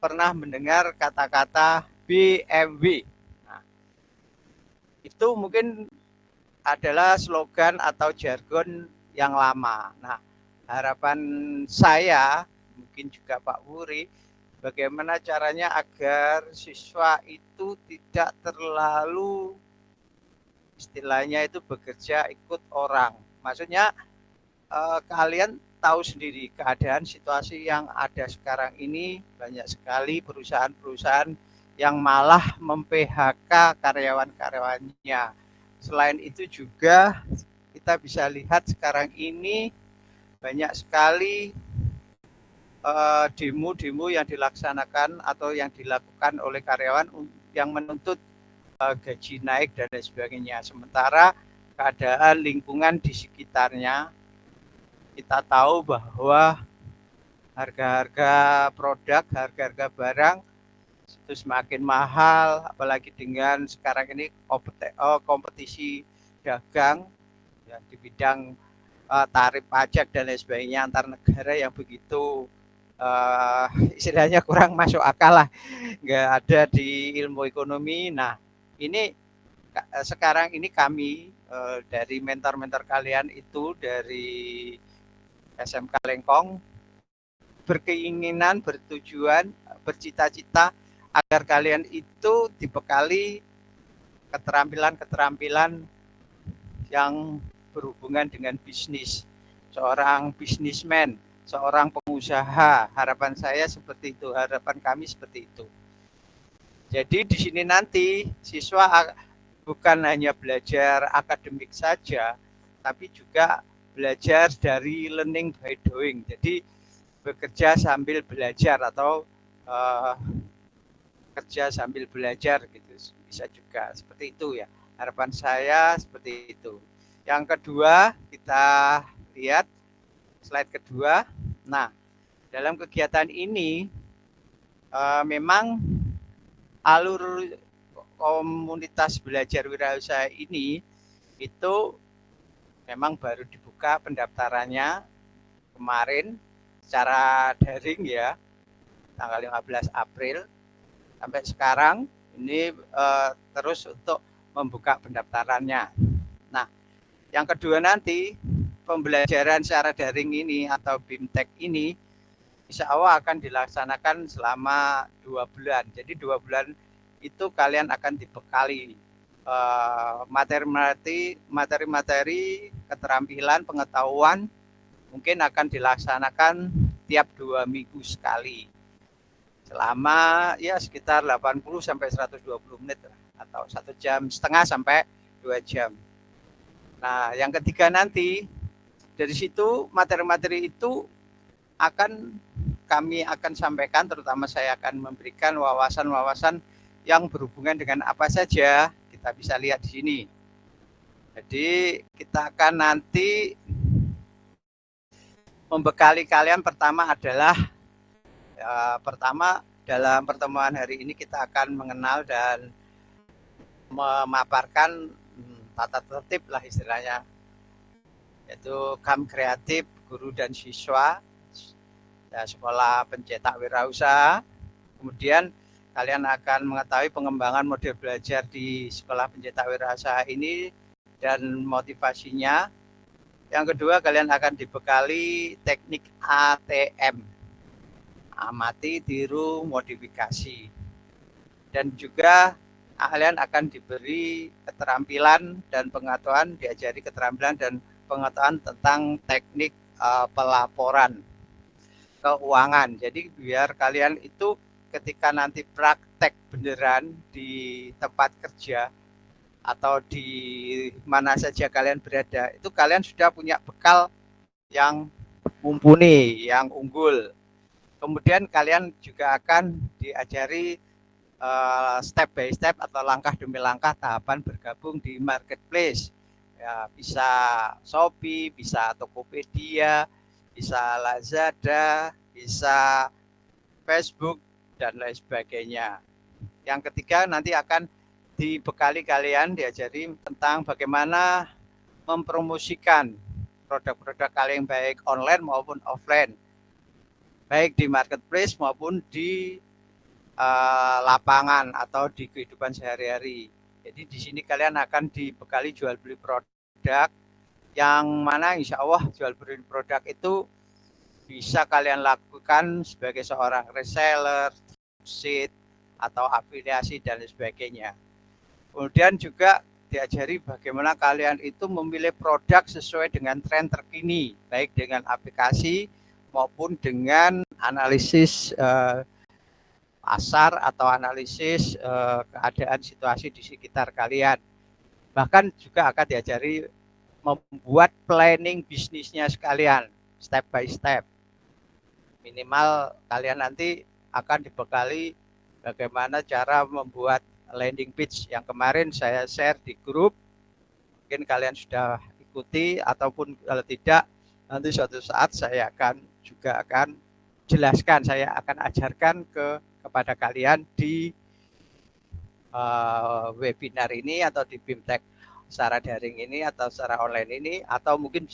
pernah mendengar kata-kata BMW. Nah, itu mungkin adalah slogan atau jargon yang lama. Nah, harapan saya, mungkin juga Pak Wuri, bagaimana caranya agar siswa itu tidak terlalu, istilahnya itu bekerja ikut orang. Maksudnya kalian tahu sendiri keadaan situasi yang ada sekarang ini, banyak sekali perusahaan-perusahaan yang malah mem-PHK karyawan-karyawannya. Selain itu juga kita bisa lihat sekarang ini banyak sekali demo-demo yang dilaksanakan atau yang dilakukan oleh karyawan yang menuntut gaji naik dan lain sebagainya. Sementara keadaan lingkungan di sekitarnya, kita tahu bahwa harga-harga produk, harga-harga barang itu semakin mahal, apalagi dengan sekarang ini kompetisi dagang ya, di bidang tarif pajak dan lain sebagainya antar negara yang begitu istilahnya kurang masuk akal lah, nggak ada di ilmu ekonomi. Nah, ini sekarang ini kami dari mentor-mentor kalian itu dari SMK Lengkong berkeinginan, bertujuan, bercita-cita agar kalian itu dibekali keterampilan-keterampilan yang berhubungan dengan bisnis. Seorang bisnismen, seorang pengusaha, harapan saya seperti itu, harapan kami seperti itu. Jadi di sini nanti siswa bukan hanya belajar akademik saja, tapi juga belajar dari learning by doing. Jadi bekerja sambil belajar atau kerja sambil belajar gitu, bisa juga seperti itu ya. Harapan saya seperti itu. Yang kedua, kita lihat slide kedua. Nah, dalam kegiatan ini memang alur komunitas belajar wirausaha ini itu memang baru dibuka pendaftarannya kemarin secara daring ya, tanggal 15 April. Sampai sekarang ini terus untuk membuka pendaftarannya. Nah, yang kedua nanti pembelajaran secara daring ini atau BIMTEK ini insya Allah akan dilaksanakan selama 2 bulan. Jadi 2 bulan itu kalian akan dibekali materi-materi keterampilan pengetahuan mungkin akan dilaksanakan tiap 2 minggu sekali selama ya sekitar 80 sampai 120 menit atau 1,5 jam sampai 2 jam. Nah, yang ketiga nanti dari situ materi-materi itu kami akan sampaikan, terutama saya akan memberikan wawasan-wawasan yang berhubungan dengan apa saja. Kita bisa lihat di sini. Jadi kita akan nanti membekali kalian pertama adalah dalam pertemuan hari ini kita akan mengenal dan memaparkan tata tertib lah istilahnya, yaitu KAM kreatif guru dan siswa sekolah pencetak wirausaha. Kemudian kalian akan mengetahui pengembangan model belajar di sekolah pencetak wirausaha ini dan motivasinya. Yang kedua, kalian akan dibekali teknik ATM, amati, tiru, modifikasi. Dan juga kalian akan diberi keterampilan dan pengetahuan, diajari keterampilan dan pengetahuan tentang teknik pelaporan keuangan. Jadi biar kalian itu ketika nanti praktek beneran di tempat kerja atau di mana saja kalian berada, itu kalian sudah punya bekal yang mumpuni, yang unggul. Kemudian kalian juga akan diajari step by step atau langkah demi langkah tahapan bergabung di marketplace. Ya, bisa Shopee, bisa Tokopedia, bisa Lazada, bisa Facebook, dan lain sebagainya. Yang ketiga, nanti akan dibekali kalian, diajari tentang bagaimana mempromosikan produk-produk kalian baik online maupun offline, baik di marketplace maupun di lapangan atau di kehidupan sehari-hari. Jadi di sini kalian akan dibekali jual beli produk, yang mana insya Allah jual beli produk itu bisa kalian lakukan sebagai seorang reseller, dropship, atau afiliasi dan sebagainya. Kemudian juga diajari bagaimana kalian itu memilih produk sesuai dengan tren terkini, baik dengan aplikasi maupun dengan analisis pasar atau analisis keadaan situasi di sekitar kalian. Bahkan juga akan diajari membuat planning bisnisnya sekalian, step by step. Minimal kalian nanti akan dibekali bagaimana cara membuat landing page yang kemarin saya share di grup. Mungkin kalian sudah ikuti, ataupun kalau tidak, nanti suatu saat saya akan jelaskan, saya akan ajarkan kepada kalian di webinar ini atau di BIMTEK secara daring ini atau secara online ini, atau mungkin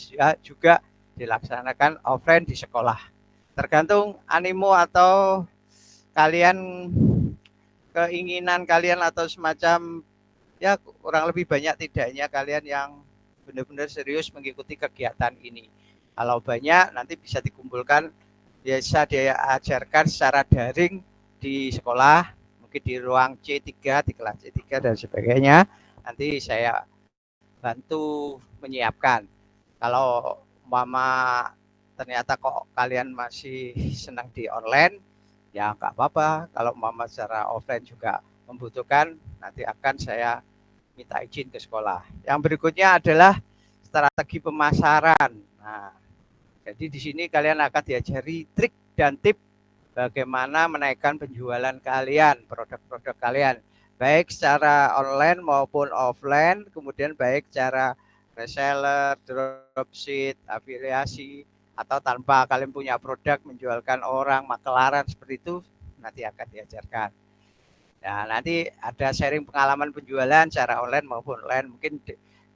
juga dilaksanakan offline di sekolah. Tergantung animo atau kalian, keinginan kalian, atau semacam ya kurang lebih banyak tidaknya kalian yang benar-benar serius mengikuti kegiatan ini. Kalau banyak nanti bisa dikumpulkan, bisa diajarkan secara daring di sekolah, mungkin di ruang C3, di kelas C3 dan sebagainya. Nanti saya bantu menyiapkan. Kalau mama ternyata kok kalian masih senang di online, ya nggak apa-apa. Kalau mama secara offline juga membutuhkan, nanti akan saya minta izin ke sekolah. Yang berikutnya adalah strategi pemasaran. Nah, jadi di sini kalian akan diajari trik dan tip bagaimana menaikkan penjualan kalian, produk-produk kalian, baik secara online maupun offline, kemudian baik secara reseller, dropship, afiliasi, atau tanpa kalian punya produk menjualkan orang, makelaran seperti itu, nanti akan diajarkan. Nah, nanti ada sharing pengalaman penjualan secara online maupun online, mungkin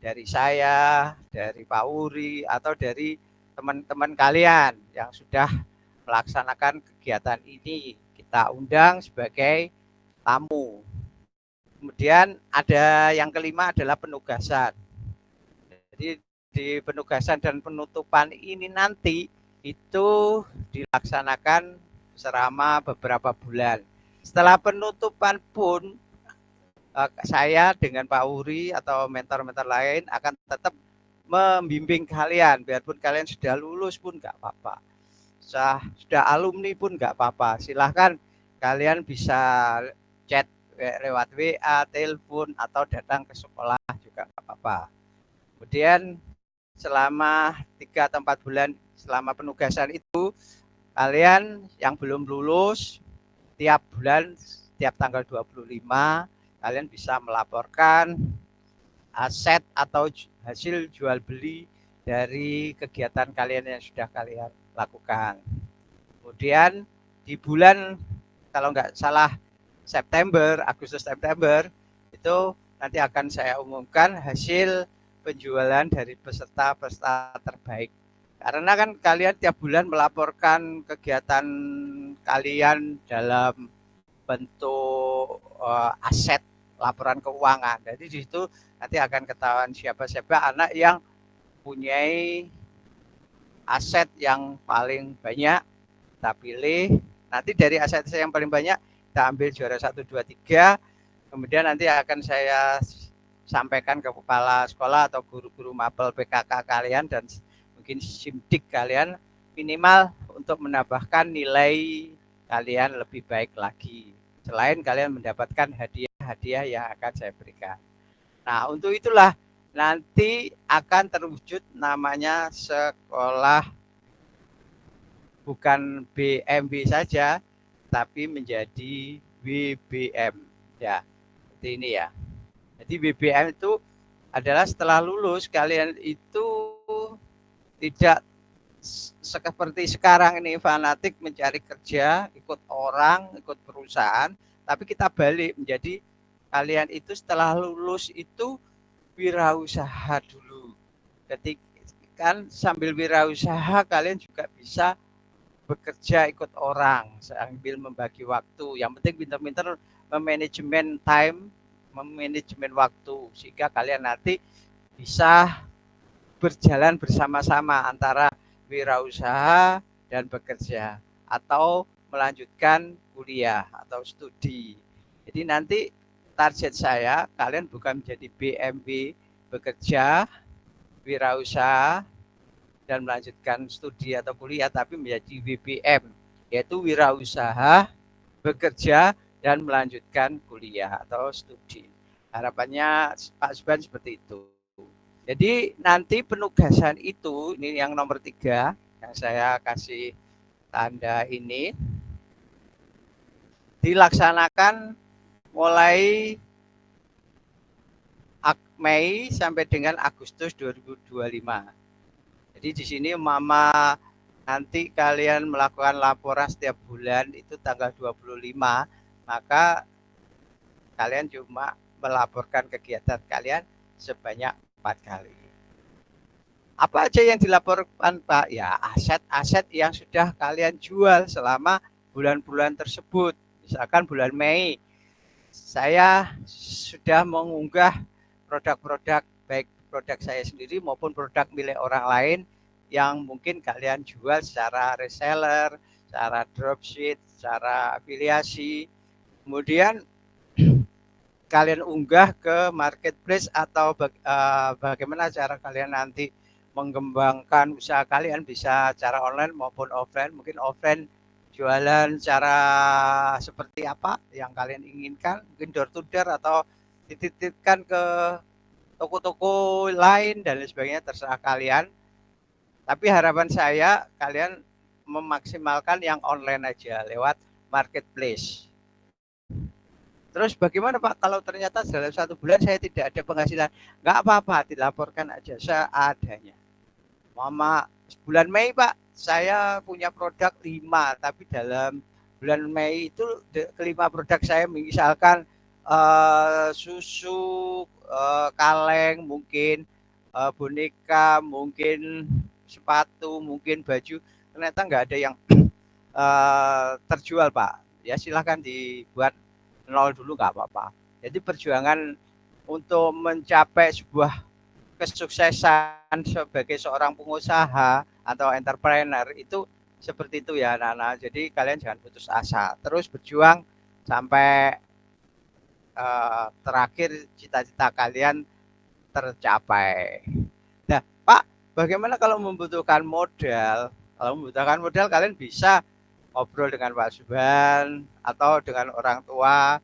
dari saya, dari Pak Uri, atau dari teman-teman kalian yang sudah melaksanakan kegiatan ini, kita undang sebagai tamu. Kemudian ada yang kelima adalah penugasan. Jadi di penugasan dan penutupan ini nanti itu dilaksanakan selama beberapa bulan. Setelah penutupan pun saya dengan Pak Uri atau mentor-mentor lain akan tetap membimbing kalian, biarpun kalian sudah lulus pun nggak apa-apa, sudah alumni pun nggak apa-apa. Silahkan kalian bisa chat lewat WA, telepon, atau datang ke sekolah juga nggak apa-apa. Kemudian selama 3 atau 4 bulan selama penugasan itu, kalian yang belum lulus tiap bulan, tiap tanggal 25 kalian bisa melaporkan aset atau hasil jual beli dari kegiatan kalian yang sudah kalian lakukan. Kemudian di bulan, kalau nggak salah September, Agustus September, itu nanti akan saya umumkan hasil penjualan dari peserta-peserta terbaik. Karena kan kalian tiap bulan melaporkan kegiatan kalian dalam bentuk aset, laporan keuangan. Jadi di situ nanti akan ketahuan siapa-siapa anak yang punyai aset yang paling banyak, kita pilih. Nanti dari aset yang paling banyak kita ambil juara 1, 2, 3. Kemudian nanti akan saya sampaikan ke kepala sekolah atau guru-guru mapel PKK kalian dan mungkin simdik kalian, minimal untuk menambahkan nilai kalian lebih baik lagi. Selain kalian mendapatkan hadiah-hadiah yang akan saya berikan. Nah, untuk itulah nanti akan terwujud namanya sekolah bukan BMB saja, tapi menjadi WBM. Ya, seperti ini ya. Jadi WBM itu adalah setelah lulus kalian itu tidak seperti sekarang ini fanatik mencari kerja, ikut orang, ikut perusahaan, tapi kita balik menjadi kalian itu setelah lulus itu wirausaha dulu. Ketika kan sambil wirausaha kalian juga bisa bekerja ikut orang sambil membagi waktu. Yang penting pintar-pintar memanajemen time, memanajemen waktu, sehingga kalian nanti bisa berjalan bersama-sama antara wirausaha dan bekerja atau melanjutkan kuliah atau studi. Jadi nanti target saya kalian bukan menjadi BMB bekerja, wirausaha dan melanjutkan studi atau kuliah, tapi menjadi WBM, yaitu wirausaha, bekerja dan melanjutkan kuliah atau studi. Harapannya Pak Subhan seperti itu. Jadi nanti penugasan itu, ini yang nomor 3 yang saya kasih tanda ini, dilaksanakan mulai Mei sampai dengan Agustus 2025. Jadi di sini Mama nanti kalian melakukan laporan setiap bulan itu tanggal 25, maka kalian cuma melaporkan kegiatan kalian sebanyak 4 kali. Apa aja yang dilaporkan Pak? Ya aset-aset yang sudah kalian jual selama bulan-bulan tersebut. Misalkan bulan Mei, saya sudah mengunggah produk-produk, baik produk saya sendiri maupun produk milik orang lain yang mungkin kalian jual secara reseller, secara dropship, secara afiliasi. Kemudian kalian unggah ke marketplace atau bagaimana cara kalian nanti mengembangkan usaha kalian, bisa cara online maupun offline. Mungkin offline jualan cara seperti apa yang kalian inginkan, mungkin door to door atau dititipkan ke toko-toko lain dan lain sebagainya, terserah kalian. Tapi harapan saya kalian memaksimalkan yang online aja lewat marketplace. Terus bagaimana Pak kalau ternyata dalam 1 bulan saya tidak ada penghasilan? Nggak apa-apa, dilaporkan aja seadanya. Mama, bulan Mei Pak, saya punya produk 5, tapi dalam bulan Mei itu kelima produk saya misalkan susu, kaleng, mungkin boneka, mungkin sepatu, mungkin baju, ternyata nggak ada yang terjual Pak. Ya silahkan dibuat 0 dulu nggak apa-apa. Jadi perjuangan untuk mencapai sebuah kesuksesan sebagai seorang pengusaha atau entrepreneur itu seperti itu ya Nana. Jadi kalian jangan putus asa, terus berjuang sampai terakhir cita-cita kalian tercapai. Nah, Pak, bagaimana kalau membutuhkan modal? Kalau membutuhkan modal, kalian bisa ngobrol dengan Pak Subhan atau dengan orang tua.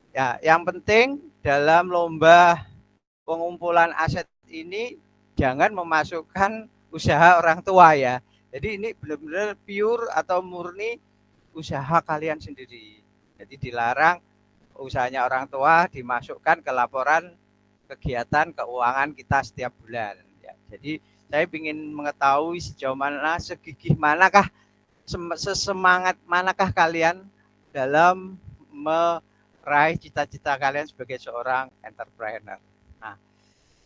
Ya, yang penting dalam lomba pengumpulan aset ini jangan memasukkan usaha orang tua ya. Jadi ini benar-benar pure atau murni usaha kalian sendiri. Jadi dilarang usahanya orang tua dimasukkan ke laporan kegiatan keuangan kita setiap bulan. Ya, jadi saya ingin mengetahui sejauh mana, segigih manakah, sesemangat manakah kalian dalam meraih cita-cita kalian sebagai seorang entrepreneur. Nah,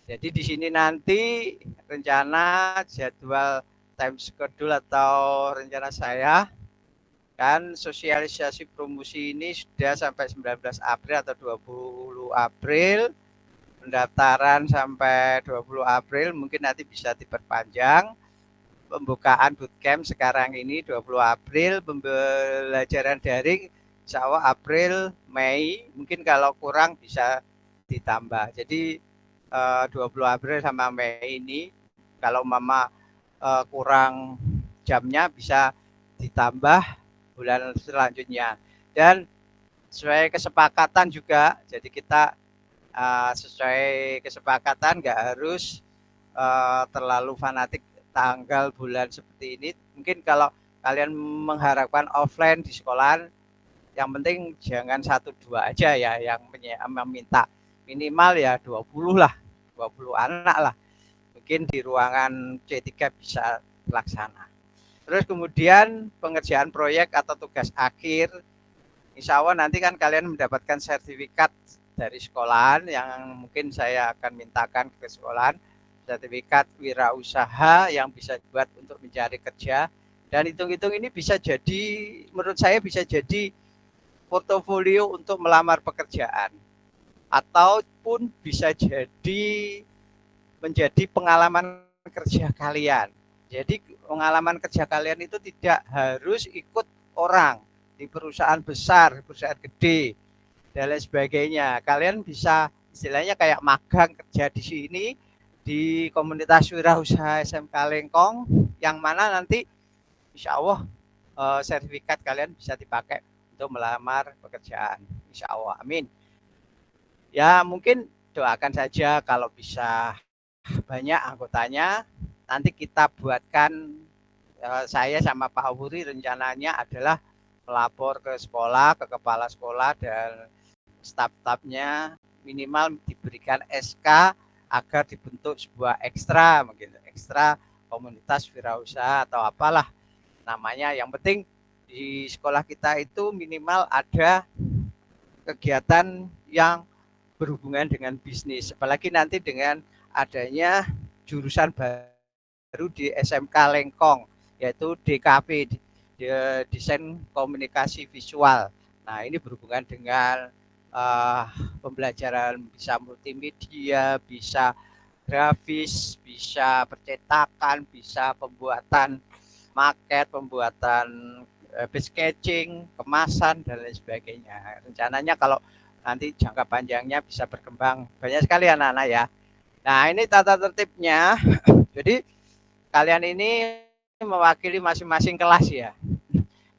jadi di sini nanti rencana jadwal time schedule atau rencana saya kan sosialisasi promosi ini sudah sampai 19 April atau 20 April, pendaftaran sampai 20 April, mungkin nanti bisa diperpanjang. Pembukaan bootcamp sekarang ini 20 April, pembelajaran daring insya Allah April, Mei, mungkin kalau kurang bisa ditambah. Jadi 20 April sama Mei ini kalau mama kurang jamnya bisa ditambah bulan selanjutnya. Dan sesuai kesepakatan juga, jadi kita sesuai kesepakatan nggak harus terlalu fanatik tanggal bulan seperti ini. Mungkin kalau kalian mengharapkan offline di sekolah, yang penting jangan 1-2 aja ya yang meminta, minimal ya 20 lah, 20 anak lah. Mungkin di ruangan C3 bisa laksana. Terus kemudian pengerjaan proyek atau tugas akhir, insya Allah nanti kan kalian mendapatkan sertifikat dari sekolahan yang mungkin saya akan mintakan ke sekolahan, sertifikat wirausaha yang bisa dibuat untuk mencari kerja. Dan hitung-hitung ini bisa jadi, menurut saya bisa jadi portofolio untuk melamar pekerjaan. Ataupun bisa jadi menjadi pengalaman kerja kalian. Jadi pengalaman kerja kalian itu tidak harus ikut orang di perusahaan besar, perusahaan gede, dan lain sebagainya. Kalian bisa istilahnya kayak magang kerja di sini, di komunitas wirausaha SMK Lengkong, yang mana nanti insya Allah sertifikat kalian bisa dipakai untuk melamar pekerjaan. Insya Allah, amin. Ya mungkin doakan saja kalau bisa banyak anggotanya. Nanti kita buatkan, saya sama Pak Wuri rencananya adalah melapor ke sekolah, ke kepala sekolah dan staf-stafnya, minimal diberikan SK agar dibentuk sebuah ekstra, mungkin ekstra komunitas wirausaha atau apalah namanya. Yang penting di sekolah kita itu minimal ada kegiatan yang berhubungan dengan bisnis, apalagi nanti dengan adanya jurusan baru di SMK Lengkong, yaitu DKV, Desain Komunikasi Visual. Nah, ini berhubungan dengan pembelajaran bisa multimedia, bisa grafis, bisa percetakan, bisa pembuatan maket, pembuatan sketching, kemasan, dan lain sebagainya. Rencananya kalau nanti jangka panjangnya bisa berkembang banyak sekali anak-anak ya. Nah, ini tata tertibnya. Jadi kalian ini mewakili masing-masing kelas ya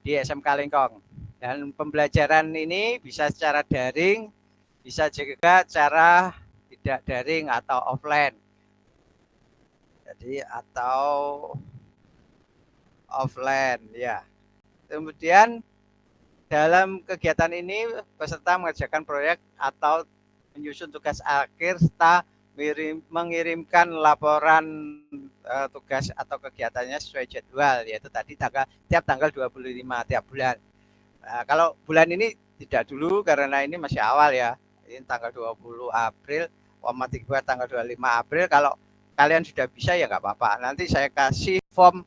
di SMK Lengkong. Dan pembelajaran ini bisa secara daring, bisa juga secara tidak daring atau offline. Jadi atau offline ya. Kemudian dalam kegiatan ini peserta mengerjakan proyek atau menyusun tugas akhir serta mengirimkan laporan tugas atau kegiatannya sesuai jadwal, yaitu tadi tiap tanggal 25 tiap bulan. Nah, kalau bulan ini tidak dulu karena ini masih awal ya. Ini tanggal 20 April, tiba tanggal 25 April. Kalau kalian sudah bisa ya nggak apa-apa. Nanti saya kasih form,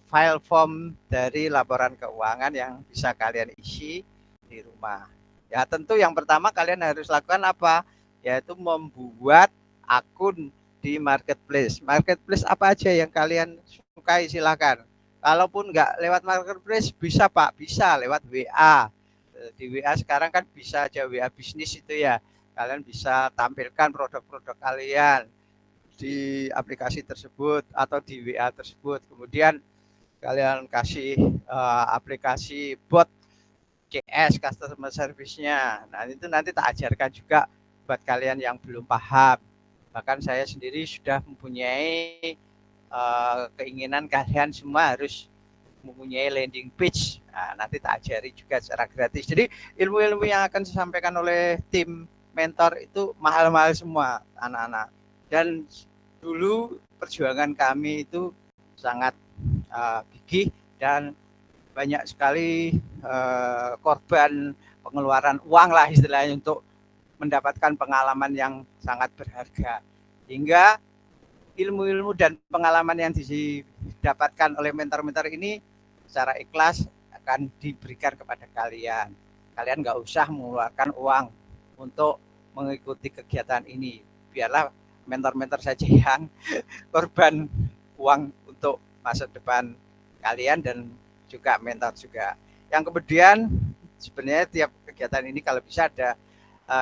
file form dari laporan keuangan yang bisa kalian isi di rumah. Ya tentu yang pertama kalian harus lakukan apa? Yaitu membuat akun di marketplace. Marketplace apa aja yang kalian sukai silakan. Kalaupun nggak lewat marketplace bisa Pak, bisa lewat WA. di WA sekarang kan bisa aja WA bisnis itu ya. Kalian bisa tampilkan produk-produk kalian di aplikasi tersebut atau di WA tersebut. Kemudian kalian kasih aplikasi bot CS customer service-nya. Nah, itu nanti tak ajarkan juga buat kalian yang belum paham. Bahkan saya sendiri sudah mempunyai keinginan kalian semua harus mempunyai landing page. Nah, nanti tak ajari juga secara gratis. Jadi ilmu-ilmu yang akan disampaikan oleh tim mentor itu mahal-mahal semua anak-anak. Dan dulu perjuangan kami itu sangat gigih dan banyak sekali korban pengeluaran uang lah istilahnya untuk mendapatkan pengalaman yang sangat berharga. Hingga ilmu-ilmu dan pengalaman yang didapatkan oleh mentor-mentor ini secara ikhlas akan diberikan kepada kalian. Kalian nggak usah mengeluarkan uang untuk mengikuti kegiatan ini. Biarlah mentor-mentor saja yang korban uang untuk masa depan kalian dan juga mentor juga. Yang kemudian sebenarnya tiap kegiatan ini kalau bisa ada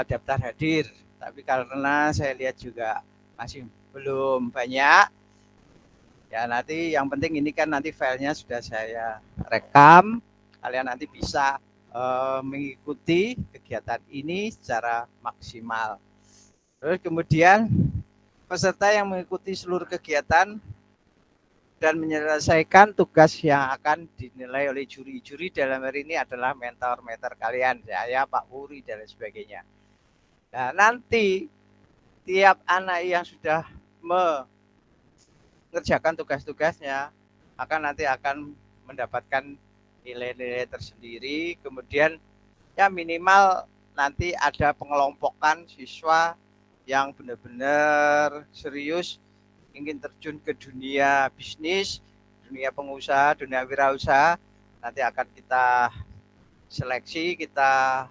daftar hadir. Tapi karena saya lihat juga masih belum banyak, ya nanti yang penting ini kan nanti filenya sudah saya rekam, kalian nanti bisa mengikuti kegiatan ini secara maksimal. Terus kemudian peserta yang mengikuti seluruh kegiatan dan menyelesaikan tugas yang akan dinilai oleh juri-juri dalam hari ini adalah mentor-mentor kalian, saya, Pak Puri dan sebagainya. Nah, nanti tiap anak yang sudah mengerjakan tugas-tugasnya nanti akan mendapatkan nilai-nilai tersendiri. Kemudian ya minimal nanti ada pengelompokan siswa yang benar-benar serius ingin terjun ke dunia bisnis, dunia pengusaha, dunia wirausaha. Nanti akan kita seleksi, kita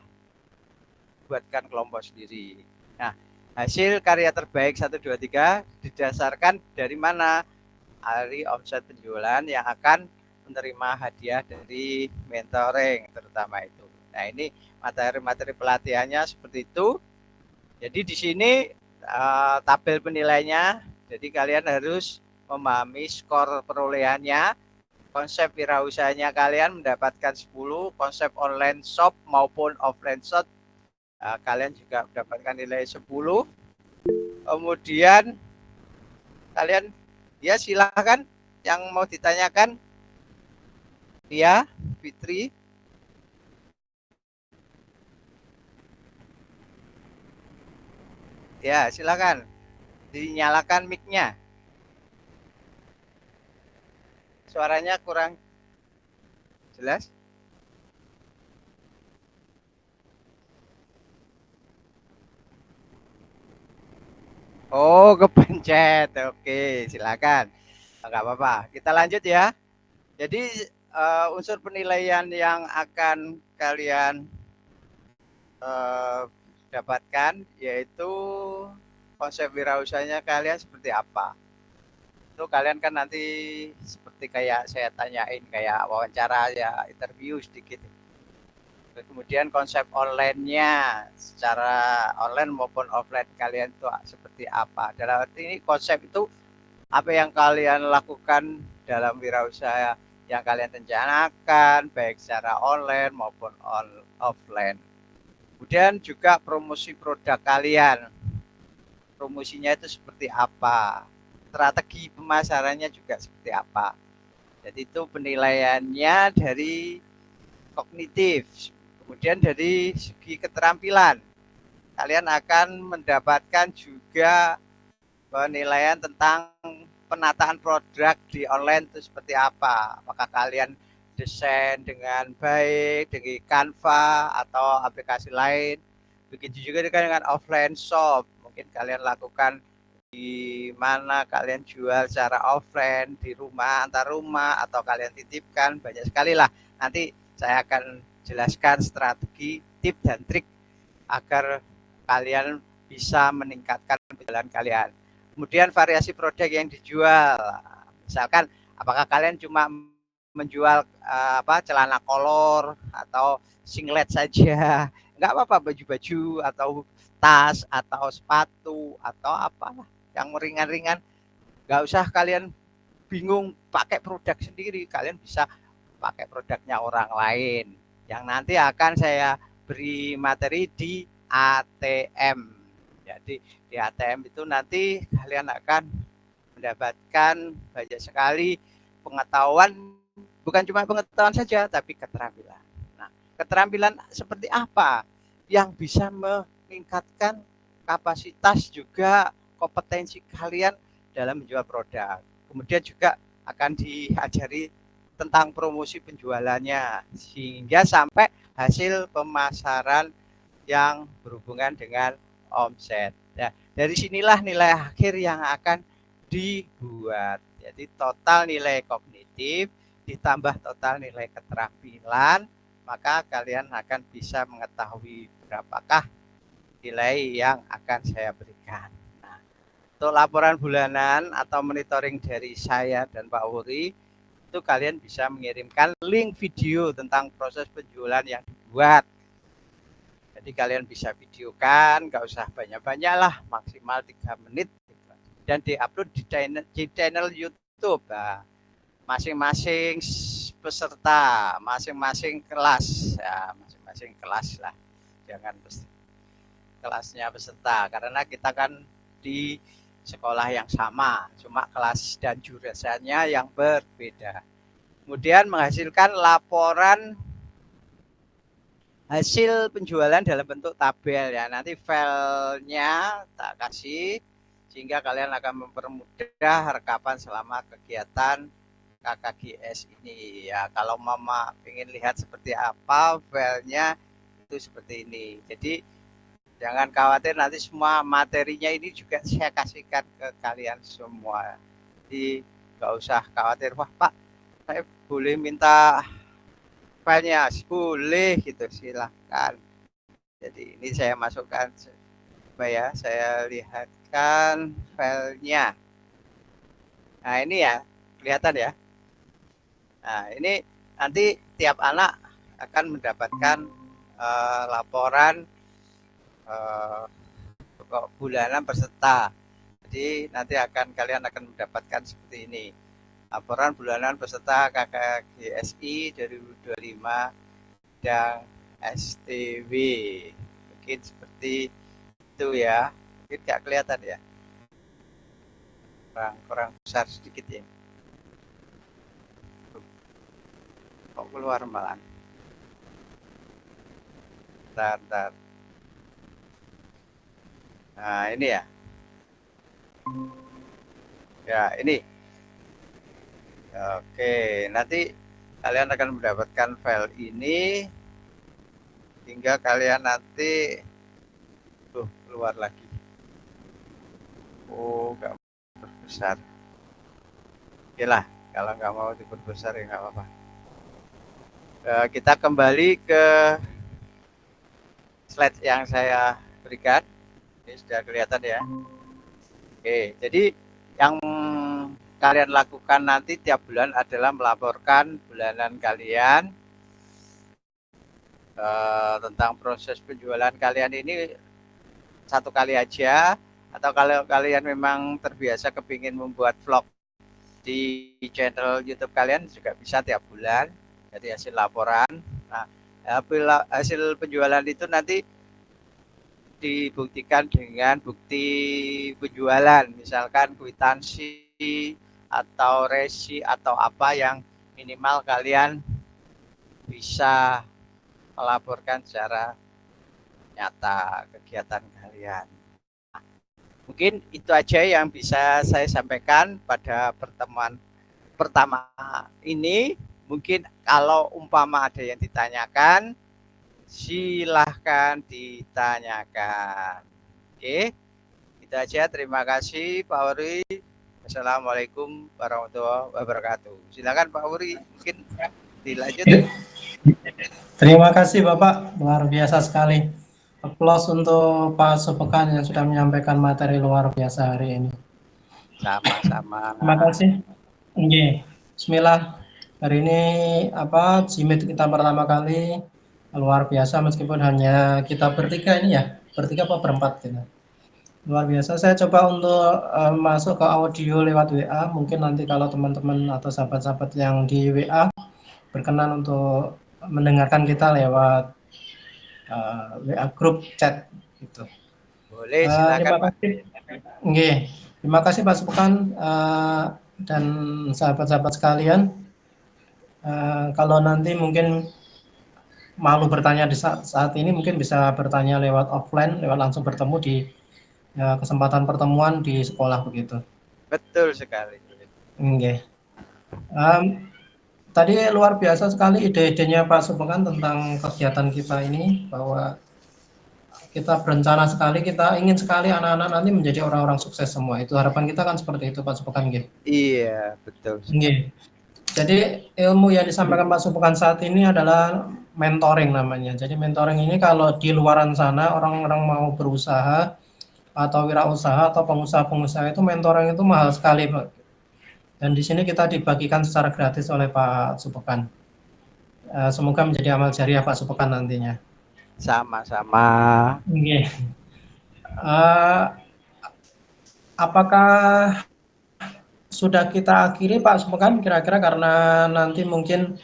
buatkan kelompok sendiri. Nah, hasil karya terbaik 1, 2, 3 didasarkan dari mana? Hari omset penjualan yang akan menerima hadiah dari mentoring terutama itu. Nah, ini materi-materi pelatihannya seperti itu. Jadi di sini tabel penilaiannya. Jadi kalian harus memahami skor perolehannya. Konsep wirausahanya kalian mendapatkan 10, konsep online shop maupun offline shop kalian juga mendapatkan nilai 10. Kemudian kalian ya silahkan yang mau ditanyakan. Ya, Fitri. Ya, silakan. Dinyalakan mic-nya. Suaranya kurang jelas. Oh, kepencet. Oke, silakan. Enggak apa-apa. Kita lanjut ya. Jadi unsur penilaian yang akan kalian dapatkan yaitu konsep wirausahanya kalian seperti apa. Itu kalian kan nanti seperti kayak saya tanyain kayak wawancara ya, interview sedikit. Kemudian konsep online-nya secara online maupun offline kalian itu seperti apa. Dalam arti ini konsep itu apa yang kalian lakukan dalam wirausaha yang kalian rencanakan baik secara online maupun offline. Kemudian juga promosi produk kalian. Promosinya itu seperti apa? Strategi pemasarannya juga seperti apa? Jadi itu penilaiannya dari kognitif. Kemudian dari segi keterampilan, kalian akan mendapatkan juga penilaian tentang penataan produk di online itu seperti apa. Apakah kalian desain dengan baik, dengan Canva atau aplikasi lain. Begitu juga dengan offline shop. Mungkin kalian lakukan di mana kalian jual secara offline, di rumah, antar rumah, atau kalian titipkan. Banyak sekali lah. Nanti saya akan jelaskan strategi, tips dan trik agar kalian bisa meningkatkan penjualan kalian. Kemudian variasi produk yang dijual. Misalkan apakah kalian cuma menjual celana kolor atau singlet saja, nggak apa-apa, baju-baju atau tas atau sepatu atau apa yang ringan-ringan, nggak usah kalian bingung pakai produk sendiri, kalian bisa pakai produknya orang lain yang nanti akan saya beri materi di ATM. Jadi di ATM itu nanti kalian akan mendapatkan banyak sekali pengetahuan, bukan cuma pengetahuan saja tapi keterampilan. Nah, keterampilan seperti apa yang bisa meningkatkan kapasitas juga kompetensi kalian dalam menjual produk. Kemudian juga akan diajari tentang promosi penjualannya sehingga sampai hasil pemasaran yang berhubungan dengan omset. Nah, dari sinilah nilai akhir yang akan dibuat. Jadi total nilai kognitif ditambah total nilai keterampilan, maka kalian akan bisa mengetahui berapakah nilai yang akan saya berikan. Nah, untuk laporan bulanan atau monitoring dari saya dan Pak Wuri, itu kalian bisa mengirimkan link video tentang proses penjualan yang dibuat. Jadi kalian bisa videokan, nggak usah banyak-banyak lah, maksimal 3 menit. Dan diupload di channel YouTube. Nah, masing-masing peserta, masing-masing kelas, ya, masing-masing kelas lah, jangan kelasnya peserta, karena kita kan di sekolah yang sama, cuma kelas dan jurusannya yang berbeda. Kemudian menghasilkan laporan hasil penjualan dalam bentuk tabel ya, nanti filenya tak kasih sehingga kalian akan mempermudah rekapan selama kegiatan KKGS ini ya. Kalau mama ingin lihat seperti apa filenya itu seperti ini. Jadi jangan khawatir, nanti semua materinya ini juga saya kasihkan ke kalian semua. Jadi nggak usah khawatir, wah Pak saya boleh minta filenya, boleh gitu, silahkan. Jadi ini saya masukkan supaya saya lihatkan filenya. Nah ini ya, kelihatan ya. Nah ini nanti tiap anak akan mendapatkan laporan bulanan peserta. Jadi nanti kalian akan mendapatkan seperti ini. Laporan bulanan peserta KKGSI 2025 dan STW. Mungkin seperti itu ya. Mungkin nggak kelihatan ya. Kurang besar sedikit ya. Kok keluar malah. Bentar. Nah ini ya. Ya ini. Oke, nanti kalian akan mendapatkan file ini hingga kalian nanti keluar lagi. Oh, nggak besar. Oke lah, kalau nggak mau diperbesar ya nggak apa-apa. Kita kembali ke slide yang saya berikan. Ini sudah kelihatan ya. Oke, jadi yang kalian lakukan nanti tiap bulan adalah melaporkan bulanan kalian tentang proses penjualan kalian ini satu kali aja, atau kalau kalian memang terbiasa kepingin membuat vlog di channel YouTube kalian juga bisa tiap bulan. Jadi hasil laporan. Nah, hasil penjualan itu nanti dibuktikan dengan bukti penjualan, misalkan kwitansi atau resi atau apa yang minimal kalian bisa melaporkan secara nyata kegiatan kalian. Nah, mungkin itu aja yang bisa saya sampaikan pada pertemuan pertama ini. Mungkin kalau umpama ada yang ditanyakan, silahkan ditanyakan. Oke, itu aja. Terima kasih Pak Wuri. Assalamualaikum warahmatullahi wabarakatuh. Silakan Pak Wuri, mungkin dilanjut. Terima kasih Bapak, luar biasa sekali. Aplaus untuk Pak Sopekan yang sudah menyampaikan materi luar biasa hari ini. Sama-sama. Terima kasih. Oke, Bismillah. Hari ini Jimit kita pertama kali luar biasa meskipun hanya kita bertiga ini ya, bertiga apa berempat gitu. Luar biasa. Saya coba untuk masuk ke audio lewat WA. Mungkin nanti kalau teman-teman atau sahabat-sahabat yang di WA berkenan untuk mendengarkan kita lewat WA grup chat gitu. Boleh, silakan Terima Pak. kasih. Nggih. Terima kasih Pak Subukan dan sahabat-sahabat sekalian. Kalau nanti mungkin malu bertanya di saat ini mungkin bisa bertanya lewat offline, lewat langsung bertemu di kesempatan pertemuan di sekolah begitu. Betul sekali. Nggih. Tadi luar biasa sekali ide-idenya Pak Subukan tentang kegiatan kita ini, bahwa kita berencana sekali, kita ingin sekali anak-anak nanti menjadi orang-orang sukses semua. Itu harapan kita kan seperti itu Pak Subukan nggih. Iya, betul. Nggih. Jadi ilmu yang disampaikan Pak Subukan saat ini adalah mentoring namanya. Jadi mentoring ini kalau di luaran sana orang-orang mau berusaha atau wirausaha atau pengusaha-pengusaha itu mentoring itu mahal sekali Pak. Dan di sini kita dibagikan secara gratis oleh Pak Subukan. Semoga menjadi amal jariah Pak Subukan nantinya. Sama-sama. Nggih. Apakah sudah kita akhiri Pak Subukan kira-kira, karena nanti mungkin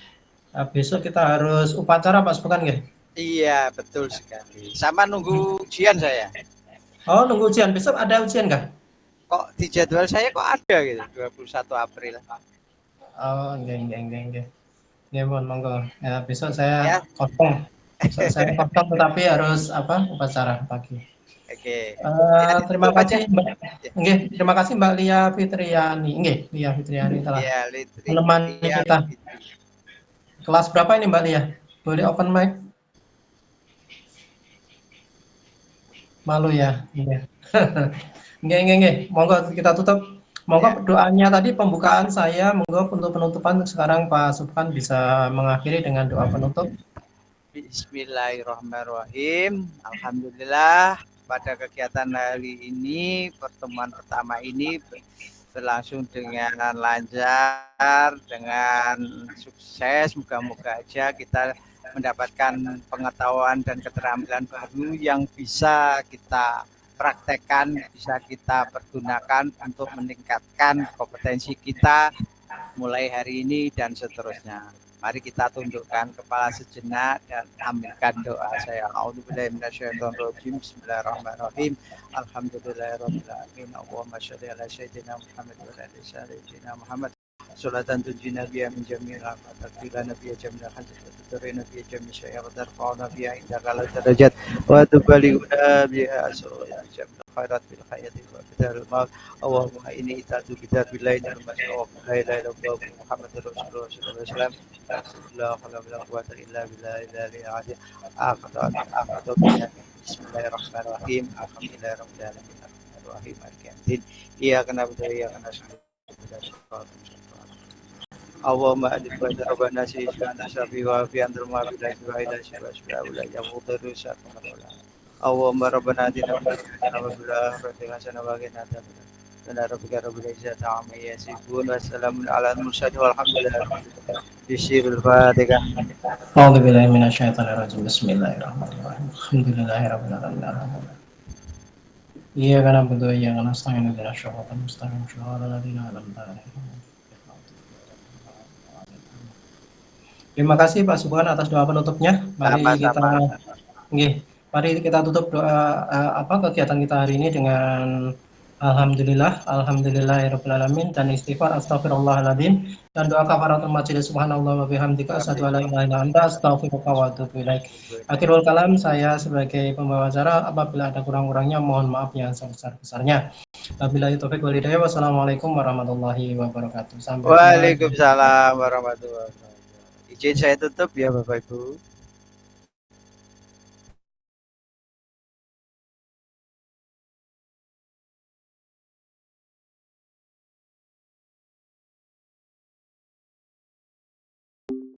besok kita harus upacara Pak Subukan nggih? Iya, betul sekali. Sama nunggu ujian saya. Oh, nunggu ujian. Besok ada ujian nggak? Kok di jadwal saya kok ada gitu, 21 April. Oh, nggih. Ya, monggo. Ya, besok saya kosong. Besok saya kosong tetapi harus upacara pagi. Oke. Terima kasih Mbak. Nggih, terima kasih Mbak Lia Fitriani. Nggih, Lia Fitriani telah menemani kita. Kelas berapa ini Mbak Lia? Boleh open mic? Malu ya. Nggih. Nggih. Monggo kita tutup. Monggo doanya tadi pembukaan saya, monggo untuk penutupan sekarang Pak Subhan bisa mengakhiri dengan doa penutup. Bismillahirrahmanirrahim. Alhamdulillah pada kegiatan hari ini, pertemuan pertama ini berlangsung dengan lancar, dengan sukses. Moga-moga aja kita mendapatkan pengetahuan dan keterampilan baru yang bisa kita praktekkan, bisa kita pergunakan untuk meningkatkan kompetensi kita mulai hari ini dan seterusnya. Mari kita tundukkan kepala sejenak dan ambilkan doa saya. A'udzubillahi minasyaitonirrajim. Bismillahirrahmanirrahim. Alhamdulillahirabbil alamin. Allahumma shalli ala sayyidina Muhammad wa ala ali sayyidina Muhammad. Salatan tunjina biha min jami'il afat, takfirana biha jami'al hajat, wa tudarrina biha jami'al syai'at, wa tarfa'una biha indaka ala darajat, wa tuballighuna biha asrul jami'al khairat fil hayati wa fil maut. Allahumma inni ita'tu bitabillahi al-masya' la ilaha illallah Muhammadur Rasulullah sallallahu alaihi wasallam. La haula wa la quwwata illa billahi al-aliyyil azim. Bismillahirrahmanirrahim. Alhamdulillahirabbil alamin. Arrahmanirrahim. Maliki yaumiddin. Iyyaka na'budu wa iyyaka nasta'in. Allahumma alif wa rabbana sayyidina syafi wa fi antal ma'budu wa ila syibasya wa la yamudu syakramala. Allahumma rabbana atina fid dunya hasanah wa qina adzabannar. Subhana rabbika rabbil izzati amma yasifun wa salamun alal mursalin walhamdulillahi bisirul fatihah. A'udzu billahi minasyaitonir rajim. Bismillahirrahmanirrahim. Alhamdulillahirabbil alamin. Iyyaka na'budu wa iyyaka nasta'in. Ihdinas siratal mustaqim. Shiratal ladzina an'amta 'alaihim. Terima kasih Pak Subhan atas doa penutupnya. Mari kita tutup doa kegiatan kita hari ini dengan alhamdulillahirabbil alamin dan istighfar astagfirullahaladzim dan doa kafaratul majelis subhanallah wa bihamdika asyhadu an la ilaha illa anta astaghfiruka wa atubu ilaik. Akhirul kalam, saya sebagai pembawa acara, apabila ada kurang-kurangnya mohon maaf yang sebesar-besarnya. Wabillahi taufik wal hidayah. Wassalamualaikum warahmatullahi wabarakatuh. Waalaikumsalam warahmatullahi wabarakatuh. Izin saya tutup ya Bapak Ibu.